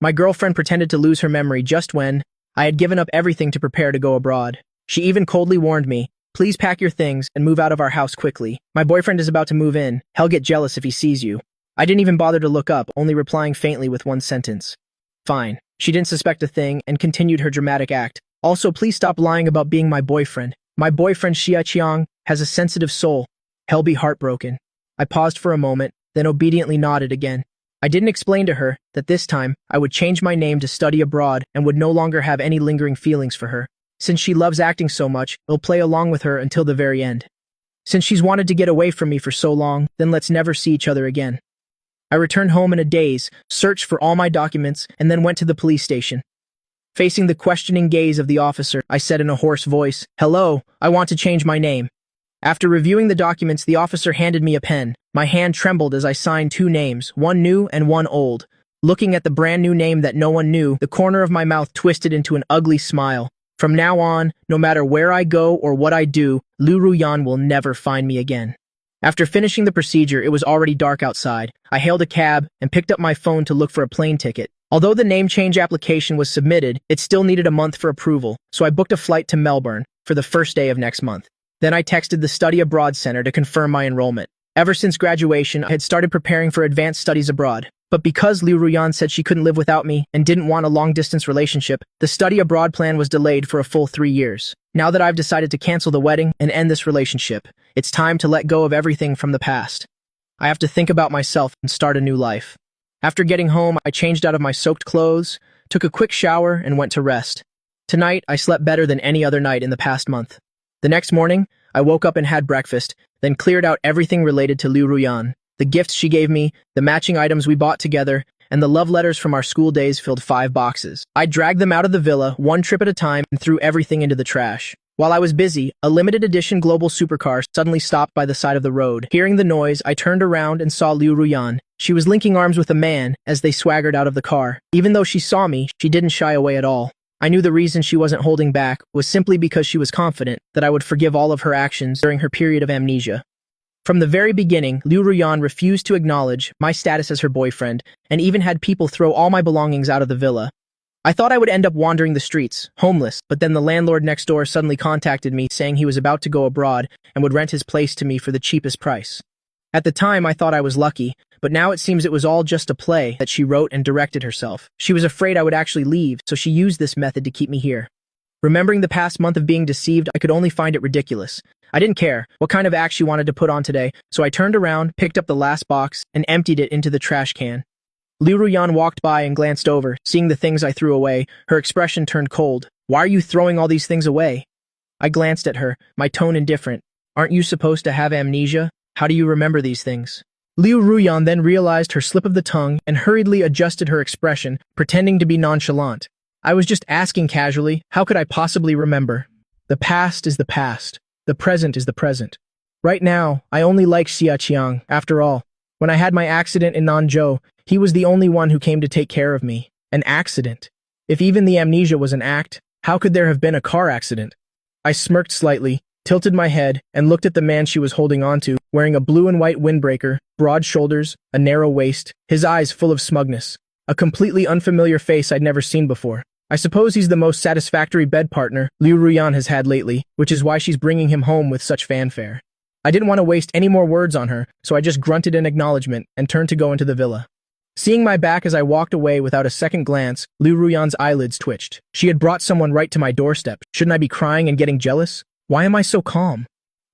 My girlfriend pretended to lose her memory just when I had given up everything to prepare to go abroad. She even coldly warned me, "Please pack your things and move out of our house quickly. My boyfriend is about to move in. He'll get jealous if he sees you." I didn't even bother to look up, only replying faintly with one sentence. Fine. She didn't suspect a thing and continued her dramatic act. Also, please stop lying about being my boyfriend. My boyfriend Xia Qiang has a sensitive soul. He'll be heartbroken. I paused for a moment, then obediently nodded again. I didn't explain to her that this time I would change my name to study abroad and would no longer have any lingering feelings for her. Since she loves acting so much, I'll play along with her until the very end. Since she's wanted to get away from me for so long, then let's never see each other again. I returned home in a daze, searched for all my documents, and then went to the police station. Facing the questioning gaze of the officer, I said in a hoarse voice, "Hello, I want to change my name." After reviewing the documents, the officer handed me a pen. My hand trembled as I signed two names, one new and one old. Looking at the brand new name that no one knew, the corner of my mouth twisted into an ugly smile. From now on, no matter where I go or what I do, Liu Ruyan will never find me again. After finishing the procedure, it was already dark outside. I hailed a cab and picked up my phone to look for a plane ticket. Although the name change application was submitted, it still needed a month for approval, so I booked a flight to Melbourne for the first day of next month. Then I texted the Study Abroad Center to confirm my enrollment. Ever since graduation, I had started preparing for advanced studies abroad. But because Liu Ruyan said she couldn't live without me and didn't want a long-distance relationship, the study abroad plan was delayed for a full 3 years. Now that I've decided to cancel the wedding and end this relationship, it's time to let go of everything from the past. I have to think about myself and start a new life. After getting home, I changed out of my soaked clothes, took a quick shower, and went to rest. Tonight, I slept better than any other night in the past month. The next morning, I woke up and had breakfast, then cleared out everything related to Liu Ruyan. The gifts she gave me, the matching items we bought together, and the love letters from our school days filled 5 boxes. I dragged them out of the villa, one trip at a time, and threw everything into the trash. While I was busy, a limited edition global supercar suddenly stopped by the side of the road. Hearing the noise, I turned around and saw Liu Ruyan. She was linking arms with a man as they swaggered out of the car. Even though she saw me, she didn't shy away at all. I knew the reason she wasn't holding back was simply because she was confident that I would forgive all of her actions during her period of amnesia. From the very beginning, Liu Ruyan refused to acknowledge my status as her boyfriend, and even had people throw all my belongings out of the villa. I thought I would end up wandering the streets, homeless, but then the landlord next door suddenly contacted me saying he was about to go abroad and would rent his place to me for the cheapest price. At the time, I thought I was lucky, but now it seems it was all just a play that she wrote and directed herself. She was afraid I would actually leave, so she used this method to keep me here. Remembering the past month of being deceived, I could only find it ridiculous. I didn't care what kind of act she wanted to put on today, so I turned around, picked up the last box, and emptied it into the trash can. Liu Ruyan walked by and glanced over. Seeing the things I threw away, her expression turned cold. "Why are you throwing all these things away?" I glanced at her, my tone indifferent. "Aren't you supposed to have amnesia? How do you remember these things?" Liu Ruyan then realized her slip of the tongue and hurriedly adjusted her expression, pretending to be nonchalant. "I was just asking casually, how could I possibly remember? The past is the past. The present is the present. Right now, I only like Xia Qiang. After all, when I had my accident in Nanzhou, he was the only one who came to take care of me. An accident. If even the amnesia was an act, how could there have been a car accident?" I smirked slightly, tilted my head, and looked at the man she was holding onto, wearing a blue and white windbreaker, broad shoulders, a narrow waist, his eyes full of smugness. A completely unfamiliar face I'd never seen before. I suppose he's the most satisfactory bed partner Liu Ruyan has had lately, which is why she's bringing him home with such fanfare. I didn't want to waste any more words on her, so I just grunted in acknowledgement and turned to go into the villa. Seeing my back as I walked away without a second glance, Liu Ruyan's eyelids twitched. She had brought someone right to my doorstep. Shouldn't I be crying and getting jealous? Why am I so calm?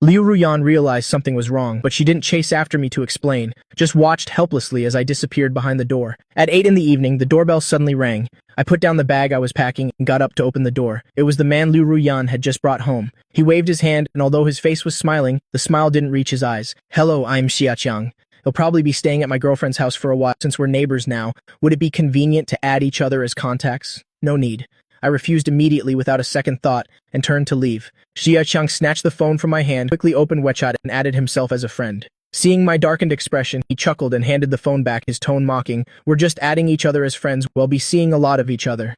Liu Ruyan realized something was wrong, but she didn't chase after me to explain, just watched helplessly as I disappeared behind the door. At 8 in the evening, the doorbell suddenly rang. I put down the bag I was packing and got up to open the door. It was the man Liu Ruyan had just brought home. He waved his hand, and although his face was smiling, the smile didn't reach his eyes. "Hello, I'm Xia Qiang. He'll probably be staying at my girlfriend's house for a while since we're neighbors now. Would it be convenient to add each other as contacts?" "No need." I refused immediately without a second thought and turned to leave. Xia Qiang snatched the phone from my hand, quickly opened WeChat, and added himself as a friend. Seeing my darkened expression, he chuckled and handed the phone back, his tone mocking. "We're just adding each other as friends. We'll be seeing a lot of each other."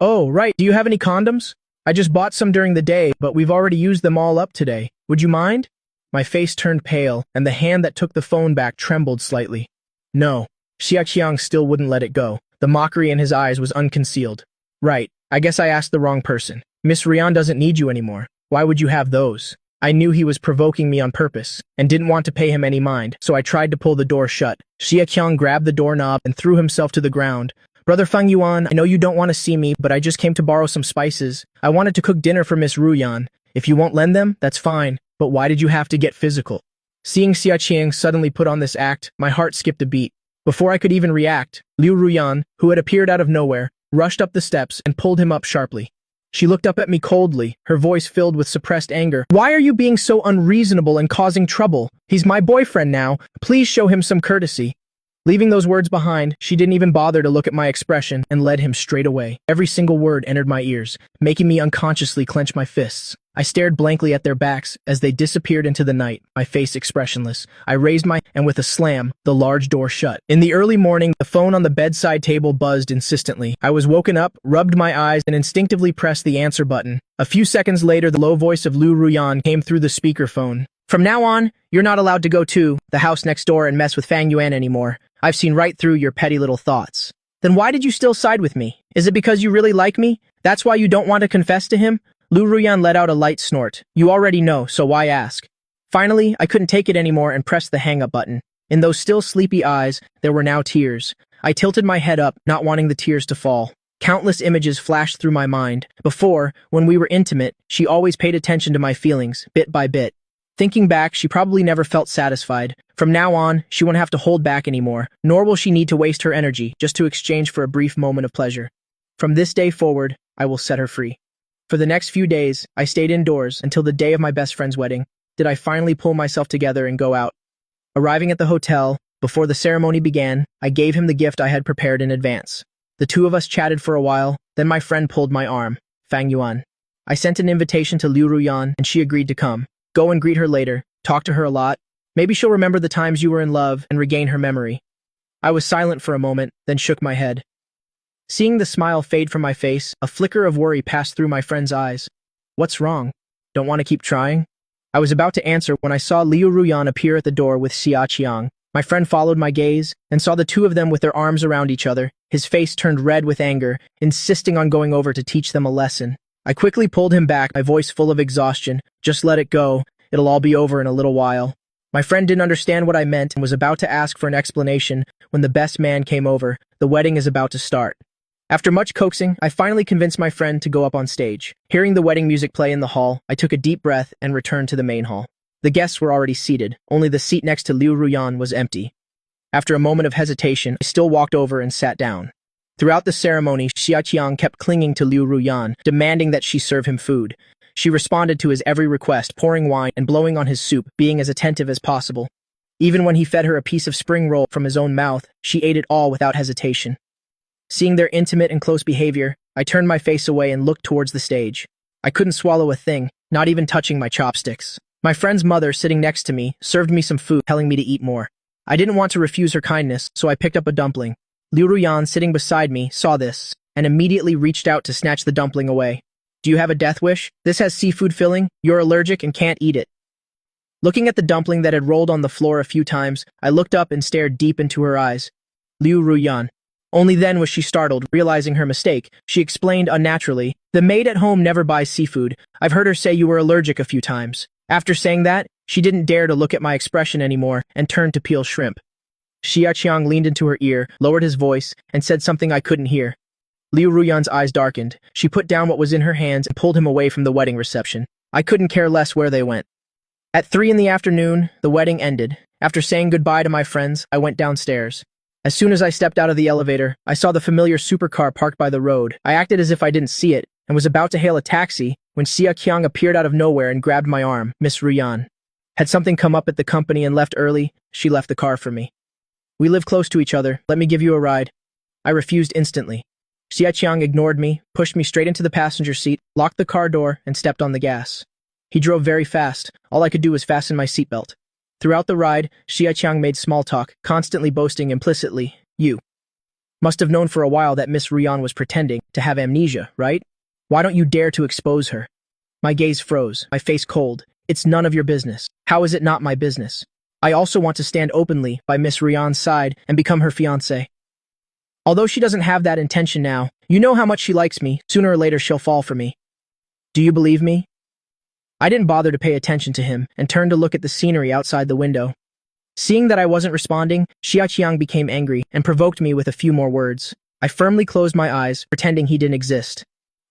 "Oh, right. Do you have any condoms? I just bought some during the day, but we've already used them all up today. Would you mind?" My face turned pale, and the hand that took the phone back trembled slightly. No. Xia Qiang still wouldn't let it go. The mockery in his eyes was unconcealed. Right, I guess I asked the wrong person. Miss Rian doesn't need you anymore. Why would you have those? I knew he was provoking me on purpose, and didn't want to pay him any mind, so I tried to pull the door shut. Xia Qiang grabbed the doorknob and threw himself to the ground. Brother Feng Yuan, I know you don't want to see me, but I just came to borrow some spices. I wanted to cook dinner for Miss Ruyan. If you won't lend them, that's fine, but why did you have to get physical? Seeing Xia Qiang suddenly put on this act, my heart skipped a beat. Before I could even react, Liu Ruyan, who had appeared out of nowhere, rushed up the steps and pulled him up sharply. She looked up at me coldly, her voice filled with suppressed anger. Why are you being so unreasonable and causing trouble? He's my boyfriend now. Please show him some courtesy. Leaving those words behind, she didn't even bother to look at my expression and led him straight away. Every single word entered my ears, making me unconsciously clench my fists. I stared blankly at their backs as they disappeared into the night, my face expressionless. I raised and with a slam, the large door shut. In the early morning, the phone on the bedside table buzzed insistently. I was woken up, rubbed my eyes, and instinctively pressed the answer button. A few seconds later, the low voice of Liu Ruyan came through the speakerphone. From now on, you're not allowed to go to the house next door and mess with Fang Yuan anymore. I've seen right through your petty little thoughts. Then why did you still side with me? Is it because you really like me? That's why you don't want to confess to him? Liu Ruyan let out a light snort. You already know, so why ask? Finally, I couldn't take it anymore and pressed the hang-up button. In those still sleepy eyes, there were now tears. I tilted my head up, not wanting the tears to fall. Countless images flashed through my mind. Before, when we were intimate, she always paid attention to my feelings, bit by bit. Thinking back, she probably never felt satisfied. From now on, she won't have to hold back anymore, nor will she need to waste her energy just to exchange for a brief moment of pleasure. From this day forward, I will set her free. For the next few days, I stayed indoors until the day of my best friend's wedding. Did I finally pull myself together and go out? Arriving at the hotel, before the ceremony began, I gave him the gift I had prepared in advance. The two of us chatted for a while, then my friend pulled my arm. Fang Yuan. I sent an invitation to Liu Ruyan, and she agreed to come. Go and greet her later, talk to her a lot. Maybe she'll remember the times you were in love and regain her memory. I was silent for a moment, then shook my head. Seeing the smile fade from my face, a flicker of worry passed through my friend's eyes. What's wrong? Don't want to keep trying? I was about to answer when I saw Liu Ruyan appear at the door with Xia Qiang. My friend followed my gaze and saw the two of them with their arms around each other. His face turned red with anger, insisting on going over to teach them a lesson. I quickly pulled him back, my voice full of exhaustion. Just let it go. It'll all be over in a little while. My friend didn't understand what I meant and was about to ask for an explanation when the best man came over. The wedding is about to start. After much coaxing, I finally convinced my friend to go up on stage. Hearing the wedding music play in the hall, I took a deep breath and returned to the main hall. The guests were already seated. Only the seat next to Liu Ruyan was empty. After a moment of hesitation, I still walked over and sat down. Throughout the ceremony, Xia Qiang kept clinging to Liu Ruyan, demanding that she serve him food. She responded to his every request, pouring wine and blowing on his soup, being as attentive as possible. Even when he fed her a piece of spring roll from his own mouth, she ate it all without hesitation. Seeing their intimate and close behavior, I turned my face away and looked towards the stage. I couldn't swallow a thing, not even touching my chopsticks. My friend's mother, sitting next to me, served me some food, telling me to eat more. I didn't want to refuse her kindness, so I picked up a dumpling. Liu Ruyan, sitting beside me, saw this, and immediately reached out to snatch the dumpling away. Do you have a death wish? This has seafood filling. You're allergic and can't eat it. Looking at the dumpling that had rolled on the floor a few times, I looked up and stared deep into her eyes. Liu Ruyan. Only then was she startled, realizing her mistake. She explained unnaturally, the maid at home never buys seafood. I've heard her say you were allergic a few times. After saying that, she didn't dare to look at my expression anymore and turned to peel shrimp. Xia Qiang leaned into her ear, lowered his voice, and said something I couldn't hear. Liu Ruyan's eyes darkened. She put down what was in her hands and pulled him away from the wedding reception. I couldn't care less where they went. At 3 p.m, the wedding ended. After saying goodbye to my friends, I went downstairs. As soon as I stepped out of the elevator, I saw the familiar supercar parked by the road. I acted as if I didn't see it and was about to hail a taxi when Xia Qiang appeared out of nowhere and grabbed my arm. Miss Ruyan. Had something come up at the company and left early, she left the car for me. We live close to each other. Let me give you a ride. I refused instantly. Xia Qiang ignored me, pushed me straight into the passenger seat, locked the car door, and stepped on the gas. He drove very fast. All I could do was fasten my seatbelt. Throughout the ride, Xia Qiang made small talk, constantly boasting implicitly, "You must have known for a while that Miss Ruyan was pretending to have amnesia, right? Why don't you dare to expose her?" My gaze froze, my face cold. It's none of your business. How is it not my business? I also want to stand openly by Miss Ruyan's side and become her fiancé. Although she doesn't have that intention now, you know how much she likes me, sooner or later she'll fall for me. Do you believe me? I didn't bother to pay attention to him and turned to look at the scenery outside the window. Seeing that I wasn't responding, Xia Qiang became angry and provoked me with a few more words. I firmly closed my eyes, pretending he didn't exist.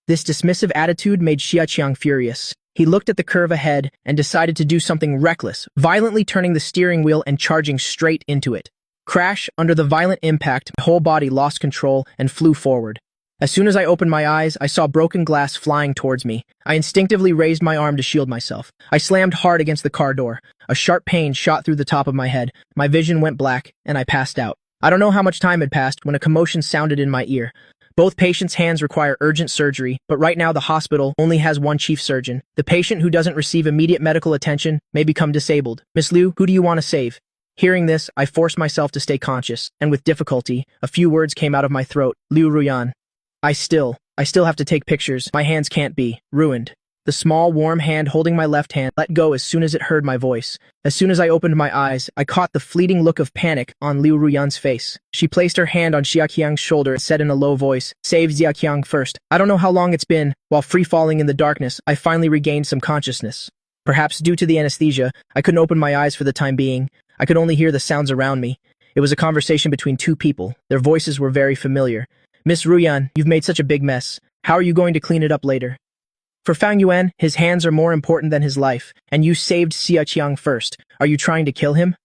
This dismissive attitude made Xia Qiang furious. He looked at the curve ahead and decided to do something reckless, violently turning the steering wheel and charging straight into it. Crash! Under the violent impact, my whole body lost control and flew forward. As soon as I opened my eyes, I saw broken glass flying towards me. I instinctively raised my arm to shield myself. I slammed hard against the car door. A sharp pain shot through the top of my head. My vision went black, and I passed out. I don't know how much time had passed when a commotion sounded in my ear. Both patients' hands require urgent surgery, but right now the hospital only has one chief surgeon. The patient who doesn't receive immediate medical attention may become disabled. Miss Liu, who do you want to save? Hearing this, I forced myself to stay conscious, and with difficulty, a few words came out of my throat. Liu Ruyan. I still have to take pictures. My hands can't be ruined. The small, warm hand holding my left hand let go as soon as it heard my voice. As soon as I opened my eyes, I caught the fleeting look of panic on Liu Ruyan's face. She placed her hand on Xia Qiang's shoulder and said in a low voice, "Save Xia Qiang first." I don't know how long it's been. While free-falling in the darkness, I finally regained some consciousness. Perhaps due to the anesthesia, I couldn't open my eyes for the time being. I could only hear the sounds around me. It was a conversation between two people. Their voices were very familiar. "Miss Ruyan, you've made such a big mess. How are you going to clean it up later?" For Fang Yuan, his hands are more important than his life, and you saved Xia Qiang first. Are you trying to kill him?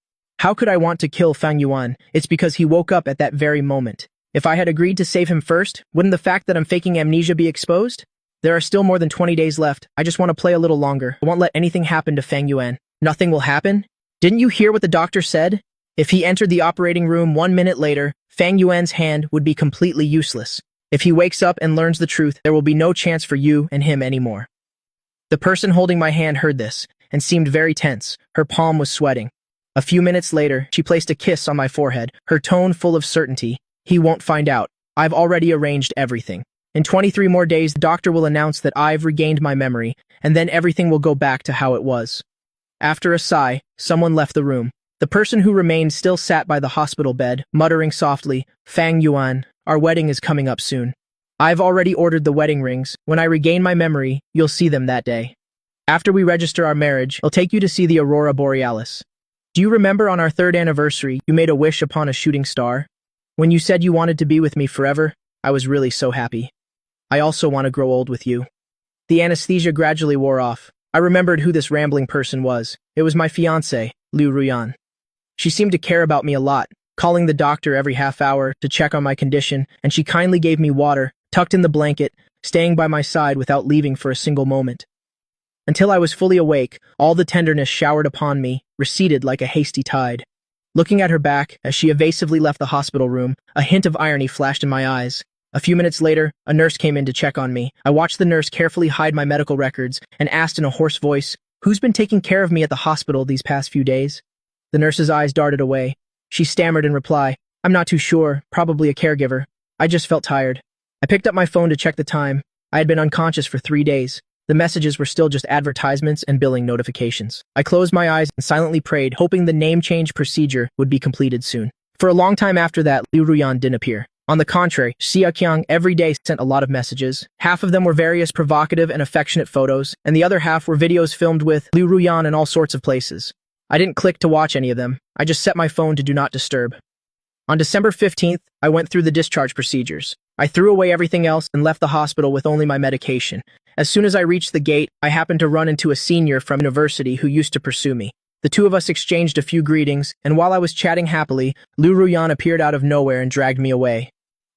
How could I want to kill Fang Yuan? It's because he woke up at that very moment. If I had agreed to save him first, wouldn't the fact that I'm faking amnesia be exposed? There are still more than 20 days left. I just want to play a little longer. I won't let anything happen to Fang Yuan. Nothing will happen? Didn't you hear what the doctor said? If he entered the operating room 1 minute later, Fang Yuan's hand would be completely useless. If he wakes up and learns the truth, there will be no chance for you and him anymore. The person holding my hand heard this and seemed very tense. Her palm was sweating. A few minutes later, she placed a kiss on my forehead, her tone full of certainty. He won't find out. I've already arranged everything. In 23 more days, the doctor will announce that I've regained my memory, and then everything will go back to how it was. After a sigh, someone left the room. The person who remained still sat by the hospital bed, muttering softly, "Fang Yuan, our wedding is coming up soon. I've already ordered the wedding rings. When I regain my memory, you'll see them that day. After we register our marriage, I'll take you to see the Aurora Borealis. Do you remember on our 3rd anniversary, you made a wish upon a shooting star? When you said you wanted to be with me forever, I was really so happy. I also want to grow old with you." The anesthesia gradually wore off. I remembered who this rambling person was. It was my fiancée, Liu Ruyan. She seemed to care about me a lot, calling the doctor every half hour to check on my condition, and she kindly gave me water, tucked in the blanket, staying by my side without leaving for a single moment. Until I was fully awake, all the tenderness showered upon me receded like a hasty tide. Looking at her back as she evasively left the hospital room, a hint of irony flashed in my eyes. A few minutes later, a nurse came in to check on me. I watched the nurse carefully hide my medical records and asked in a hoarse voice, "Who's been taking care of me at the hospital these past few days?" The nurse's eyes darted away. She stammered in reply, "I'm not too sure, probably a caregiver. I just felt tired." I picked up my phone to check the time. I had been unconscious for 3 days. The messages were still just advertisements and billing notifications. I closed my eyes and silently prayed, hoping the name change procedure would be completed soon. For a long time after that, Liu Ruyan didn't appear. On the contrary, Xia Qiang every day sent a lot of messages. Half of them were various provocative and affectionate photos, and the other half were videos filmed with Liu Ruyan in all sorts of places. I didn't click to watch any of them. I just set my phone to do not disturb. On December 15th, I went through the discharge procedures. I threw away everything else and left the hospital with only my medication. As soon as I reached the gate, I happened to run into a senior from university who used to pursue me. The two of us exchanged a few greetings, and while I was chatting happily, Liu Ruyan appeared out of nowhere and dragged me away.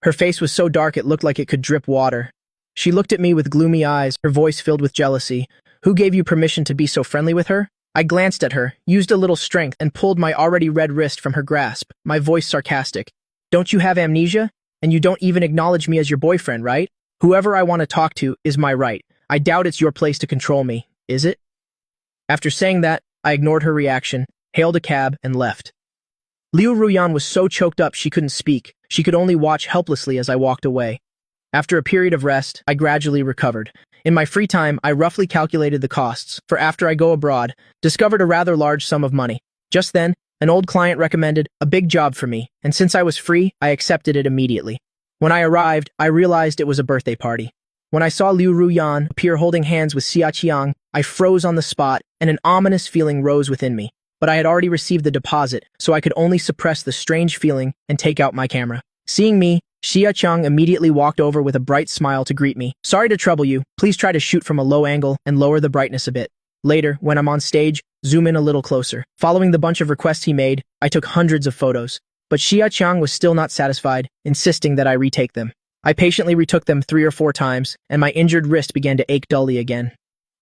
Her face was so dark it looked like it could drip water. She looked at me with gloomy eyes, her voice filled with jealousy. "Who gave you permission to be so friendly with her?" I glanced at her, used a little strength, and pulled my already red wrist from her grasp, my voice sarcastic. "Don't you have amnesia? And you don't even acknowledge me as your boyfriend, right? Whoever I want to talk to is my right. I doubt it's your place to control me, is it?" After saying that, I ignored her reaction, hailed a cab, and left. Liu Ruyan was so choked up she couldn't speak. She could only watch helplessly as I walked away. After a period of rest, I gradually recovered. In my free time, I roughly calculated the costs, for after I go abroad, discovered a rather large sum of money. Just then, An old client recommended a big job for me, and since I was free, I accepted it immediately. When I arrived, I realized it was a birthday party. When I saw Liu Ruyan appear holding hands with Xia Qiang, I froze on the spot, and an ominous feeling rose within me. But I had already received the deposit, so I could only suppress the strange feeling and take out my camera. Seeing me, Xia Qiang immediately walked over with a bright smile to greet me. Sorry to trouble you, please try to shoot from a low angle and lower the brightness a bit. Later, when I'm on stage, zoom in a little closer. Following the bunch of requests he made, I took hundreds of photos. But Xia Qiang was still not satisfied, insisting that I retake them. I patiently retook them 3 or 4 times, and my injured wrist began to ache dully again.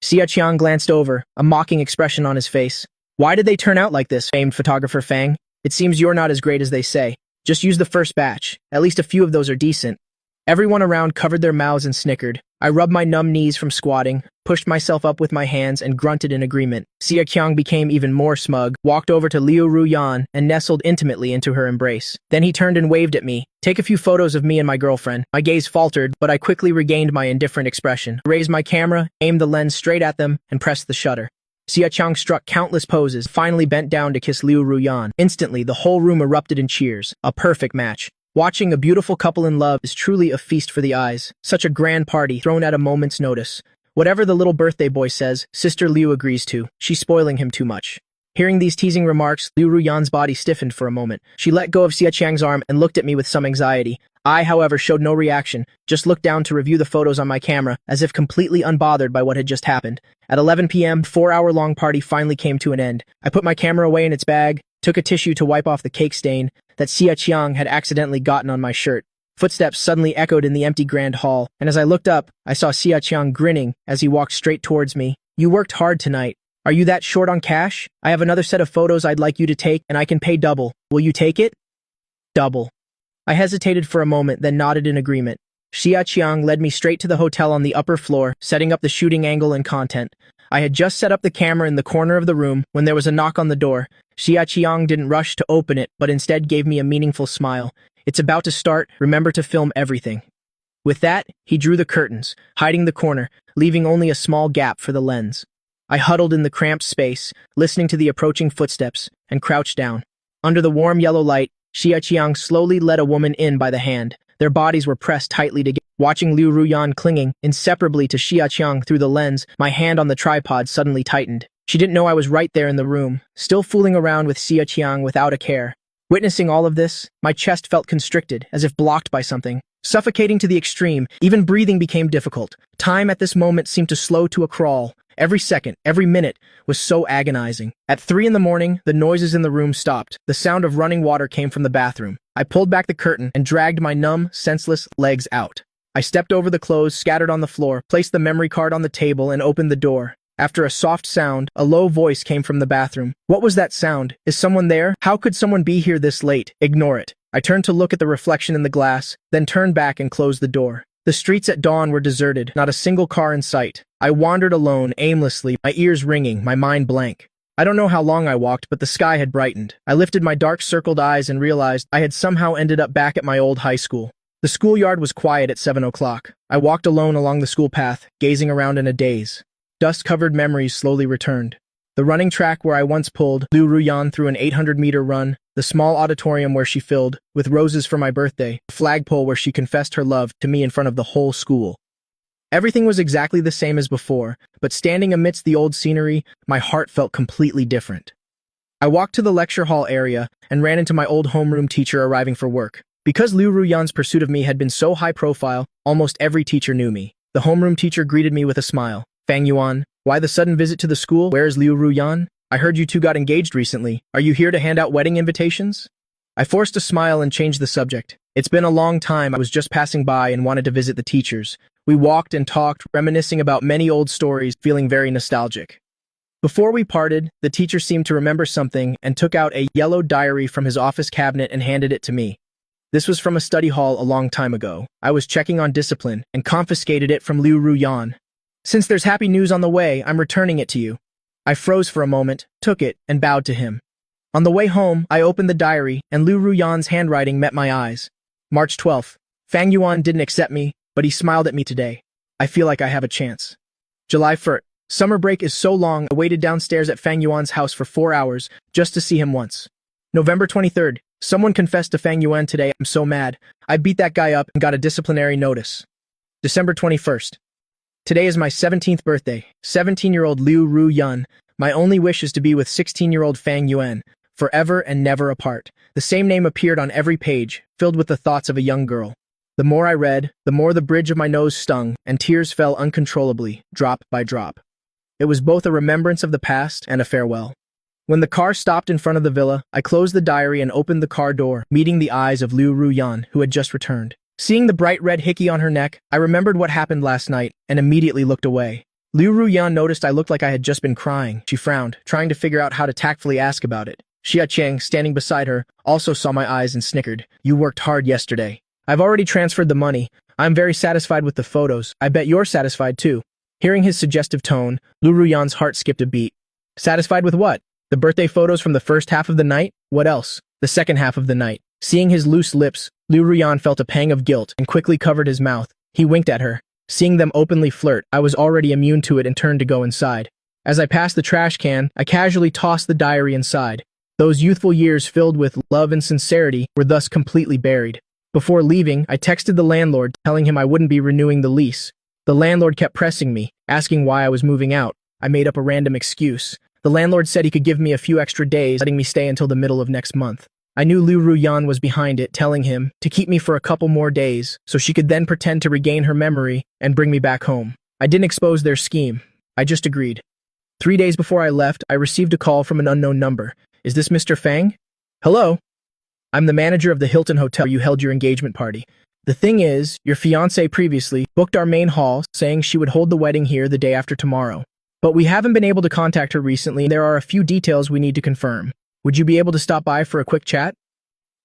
Xia Qiang glanced over, a mocking expression on his face. Why did they turn out like this, famed photographer Fang? It seems you're not as great as they say. Just use the first batch. At least a few of those are decent. Everyone around covered their mouths and snickered. I rubbed my numb knees from squatting, pushed myself up with my hands, and grunted in agreement. Xia Qiang became even more smug, walked over to Liu Ruyan, and nestled intimately into her embrace. Then he turned and waved at me. Take a few photos of me and my girlfriend. My gaze faltered, but I quickly regained my indifferent expression. I raised my camera, aimed the lens straight at them, and pressed the shutter. Xia Qiang struck countless poses, finally bent down to kiss Liu Ruyan. Instantly, the whole room erupted in cheers. A perfect match. Watching a beautiful couple in love is truly a feast for the eyes. Such a grand party thrown at a moment's notice. Whatever the little birthday boy says, Sister Liu agrees to. She's spoiling him too much. Hearing these teasing remarks, Liu Ruyan's body stiffened for a moment. She let go of Xia Qiang's arm and looked at me with some anxiety. I, however, showed no reaction, just looked down to review the photos on my camera, as if completely unbothered by what had just happened. At 11 p.m., the 4-hour-long party finally came to an end. I put my camera away in its bag, took a tissue to wipe off the cake stain that Xia Qiang had accidentally gotten on my shirt. Footsteps suddenly echoed in the empty grand hall, and as I looked up, I saw Xia Qiang grinning as he walked straight towards me. You worked hard tonight. Are you that short on cash? I have another set of photos I'd like you to take, and I can pay double. Will you take it? Double. I hesitated for a moment, then nodded in agreement. Xia Qiang led me straight to the hotel on the upper floor, setting up the shooting angle and content. I had just set up the camera in the corner of the room when there was a knock on the door. Xia Qiang didn't rush to open it, but instead gave me a meaningful smile. It's about to start, remember to film everything. With that, he drew the curtains, hiding the corner, leaving only a small gap for the lens. I huddled in the cramped space, listening to the approaching footsteps, and crouched down. Under the warm yellow light, Xia Qiang slowly led a woman in by the hand. Their bodies were pressed tightly together. Watching Liu Ruyan clinging inseparably to Xia Qiang through the lens, my hand on the tripod suddenly tightened. She didn't know I was right there in the room, still fooling around with Xia Qiang without a care. Witnessing all of this, my chest felt constricted, as if blocked by something. Suffocating to the extreme, even breathing became difficult. Time at this moment seemed to slow to a crawl. Every second, every minute was so agonizing. At 3 in the morning, the noises in the room stopped. The sound of running water came from the bathroom. I pulled back the curtain and dragged my numb, senseless legs out. I stepped over the clothes scattered on the floor, placed the memory card on the table, and opened the door. After a soft sound, a low voice came from the bathroom. What was that sound? Is someone there? How could someone be here this late? Ignore it. I turned to look at the reflection in the glass, then turned back and closed the door. The streets at dawn were deserted, not a single car in sight. I wandered alone, aimlessly, my ears ringing, my mind blank. I don't know how long I walked, but the sky had brightened. I lifted my dark-circled eyes and realized I had somehow ended up back at my old high school. The schoolyard was quiet at 7 o'clock. I walked alone along the school path, gazing around in a daze. Dust-covered memories slowly returned. The running track where I once pulled Liu Ruyan through an 800-meter run, the small auditorium where she filled with roses for my birthday, the flagpole where she confessed her love to me in front of the whole school. Everything was exactly the same as before, but standing amidst the old scenery, my heart felt completely different. I walked to the lecture hall area and ran into my old homeroom teacher arriving for work. Because Liu Ruyan's pursuit of me had been so high-profile, almost every teacher knew me. The homeroom teacher greeted me with a smile. Fang Yuan, why the sudden visit to the school? Where is Liu Ruyan? I heard you two got engaged recently. Are you here to hand out wedding invitations? I forced a smile and changed the subject. It's been a long time. I was just passing by and wanted to visit the teachers. We walked and talked, reminiscing about many old stories, feeling very nostalgic. Before we parted, the teacher seemed to remember something and took out a yellow diary from his office cabinet and handed it to me. This was from a study hall a long time ago. I was checking on discipline and confiscated it from Liu Ruyan. Since there's happy news on the way, I'm returning it to you. I froze for a moment, took it, and bowed to him. On the way home, I opened the diary, and Liu Ruyan's handwriting met my eyes. March 12th. Fang Yuan didn't accept me, but he smiled at me today. I feel like I have a chance. July 1st. Summer break is so long, I waited downstairs at Fang Yuan's house for 4 hours just to see him once. November 23rd. Someone confessed to Fang Yuan today. I'm so mad. I beat that guy up and got a disciplinary notice. December 21st. Today is my 17th birthday. 17-year-old Liu Ru Yun. My only wish is to be with 16-year-old Fang Yuan, forever and never apart. The same name appeared on every page, filled with the thoughts of a young girl. The more I read, the more the bridge of my nose stung, and tears fell uncontrollably, drop by drop. It was both a remembrance of the past and a farewell. When the car stopped in front of the villa, I closed the diary and opened the car door, meeting the eyes of Liu Ruyan, who had just returned. Seeing the bright red hickey on her neck, I remembered what happened last night and immediately looked away. Liu Ruyan noticed I looked like I had just been crying. She frowned, trying to figure out how to tactfully ask about it. Xia Qiang, standing beside her, also saw my eyes and snickered. You worked hard yesterday. I've already transferred the money. I'm very satisfied with the photos. I bet you're satisfied too. Hearing his suggestive tone, Liu Ruyan's heart skipped a beat. Satisfied with what? The birthday photos from the first half of the night? What else? The second half of the night. Seeing his loose lips, Liu Ruyan felt a pang of guilt and quickly covered his mouth. He winked at her. Seeing them openly flirt, I was already immune to it and turned to go inside. As I passed the trash can, I casually tossed the diary inside. Those youthful years filled with love and sincerity were thus completely buried. Before leaving, I texted the landlord, telling him I wouldn't be renewing the lease. The landlord kept pressing me, asking why I was moving out. I made up a random excuse. The landlord said he could give me a few extra days, letting me stay until the middle of next month. I knew Liu Ruyan was behind it, telling him to keep me for a couple more days, so she could then pretend to regain her memory and bring me back home. I didn't expose their scheme. I just agreed. 3 days before I left, I received a call from an unknown number. Is this Mr. Fang? Hello? I'm the manager of the Hilton Hotel where you held your engagement party. The thing is, your fiancée previously booked our main hall, saying she would hold the wedding here the day after tomorrow. But we haven't been able to contact her recently, and there are a few details we need to confirm. Would you be able to stop by for a quick chat?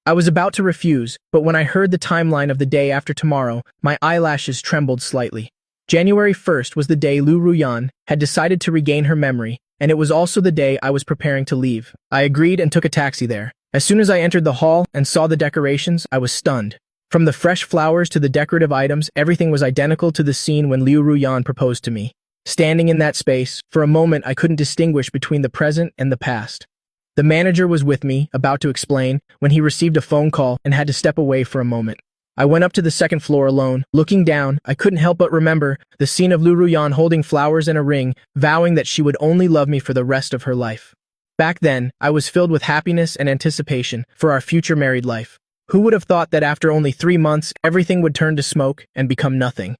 I was about to refuse, but when I heard the timeline of the day after tomorrow, my eyelashes trembled slightly. January 1st was the day Liu Ruyan had decided to regain her memory, and it was also the day I was preparing to leave. I agreed and took a taxi there. As soon as I entered the hall and saw the decorations, I was stunned. From the fresh flowers to the decorative items, everything was identical to the scene when Liu Ruyan proposed to me. Standing in that space, for a moment I couldn't distinguish between the present and the past. The manager was with me, about to explain, when he received a phone call and had to step away for a moment. I went up to the second floor alone. Looking down, I couldn't help but remember the scene of Liu Ruyan holding flowers and a ring, vowing that she would only love me for the rest of her life. Back then, I was filled with happiness and anticipation for our future married life. Who would have thought that after only 3 months, everything would turn to smoke and become nothing?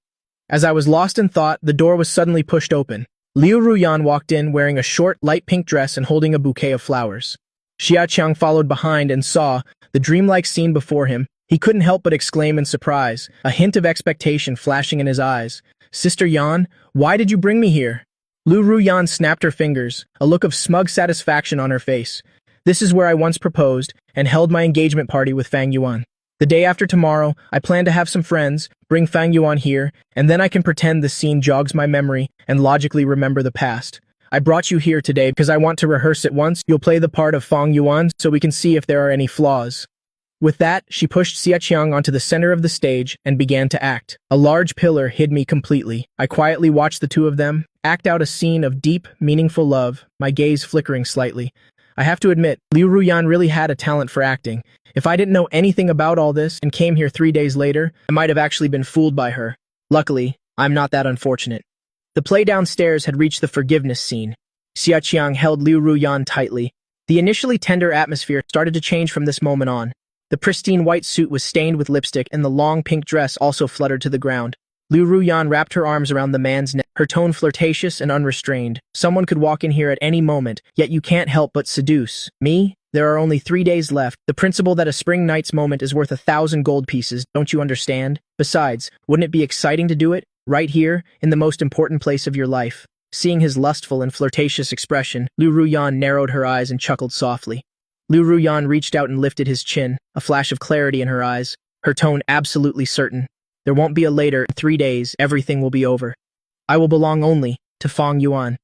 As I was lost in thought, the door was suddenly pushed open. Liu Ruyan walked in wearing a short, light pink dress and holding a bouquet of flowers. Xia Qiang followed behind and saw the dreamlike scene before him. He couldn't help but exclaim in surprise, a hint of expectation flashing in his eyes. Sister Yan, why did you bring me here? Liu Ruyan snapped her fingers, a look of smug satisfaction on her face. This is where I once proposed and held my engagement party with Fang Yuan. The day after tomorrow, I plan to have some friends, bring Fang Yuan here, and then I can pretend the scene jogs my memory and logically remember the past. I brought you here today because I want to rehearse it once. You'll play the part of Fang Yuan so we can see if there are any flaws. With that, she pushed Xia Qiang onto the center of the stage and began to act. A large pillar hid me completely. I quietly watched the two of them act out a scene of deep, meaningful love, my gaze flickering slightly. I have to admit, Liu Ruyan really had a talent for acting. If I didn't know anything about all this and came here 3 days later, I might have actually been fooled by her. Luckily, I'm not that unfortunate. The play downstairs had reached the forgiveness scene. Xia Qiang held Liu Ruyan tightly. The initially tender atmosphere started to change from this moment on. The pristine white suit was stained with lipstick and the long pink dress also fluttered to the ground. Liu Ruyan wrapped her arms around the man's neck, her tone flirtatious and unrestrained. Someone could walk in here at any moment, yet you can't help but seduce. Me? There are only 3 days left. The principle that a spring night's moment is worth 1,000 gold pieces, don't you understand? Besides, wouldn't it be exciting to do it? Right here, in the most important place of your life. Seeing his lustful and flirtatious expression, Liu Ruyan narrowed her eyes and chuckled softly. Liu Ruyan reached out and lifted his chin, a flash of clarity in her eyes, her tone absolutely certain. There won't be a later. In 3 days, everything will be over. I will belong only to Fang Yuan.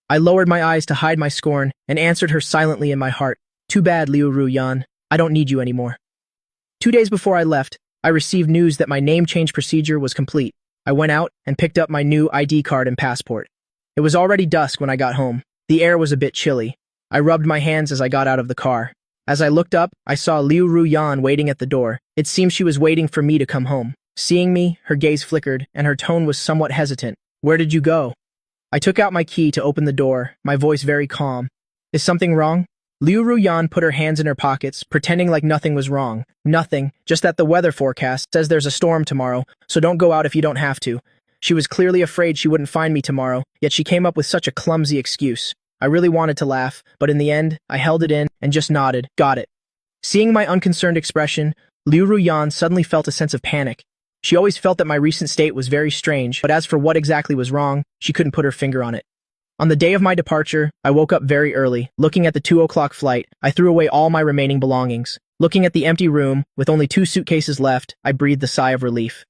I lowered my eyes to hide my scorn and answered her silently in my heart. Too bad, Liu Ruyan. I don't need you anymore. 2 days before I left, I received news that my name change procedure was complete. I went out and picked up my new ID card and passport. It was already dusk when I got home. The air was a bit chilly. I rubbed my hands as I got out of the car. As I looked up, I saw Liu Ruyan waiting at the door. It seemed she was waiting for me to come home. Seeing me, her gaze flickered, and her tone was somewhat hesitant. "Where did you go?" I took out my key to open the door, my voice very calm. "Is something wrong?" Liu Ruyan put her hands in her pockets, pretending like nothing was wrong. "Nothing, just that the weather forecast says there's a storm tomorrow, so don't go out if you don't have to." She was clearly afraid she wouldn't find me tomorrow, yet she came up with such a clumsy excuse. I really wanted to laugh, but in the end, I held it in and just nodded. "Got it." Seeing my unconcerned expression, Liu Ruyan suddenly felt a sense of panic. She always felt that my recent state was very strange, but as for what exactly was wrong, she couldn't put her finger on it. On the day of my departure, I woke up very early. Looking at the 2 o'clock flight, I threw away all my remaining belongings. Looking at the empty room, with only 2 suitcases left, I breathed a sigh of relief.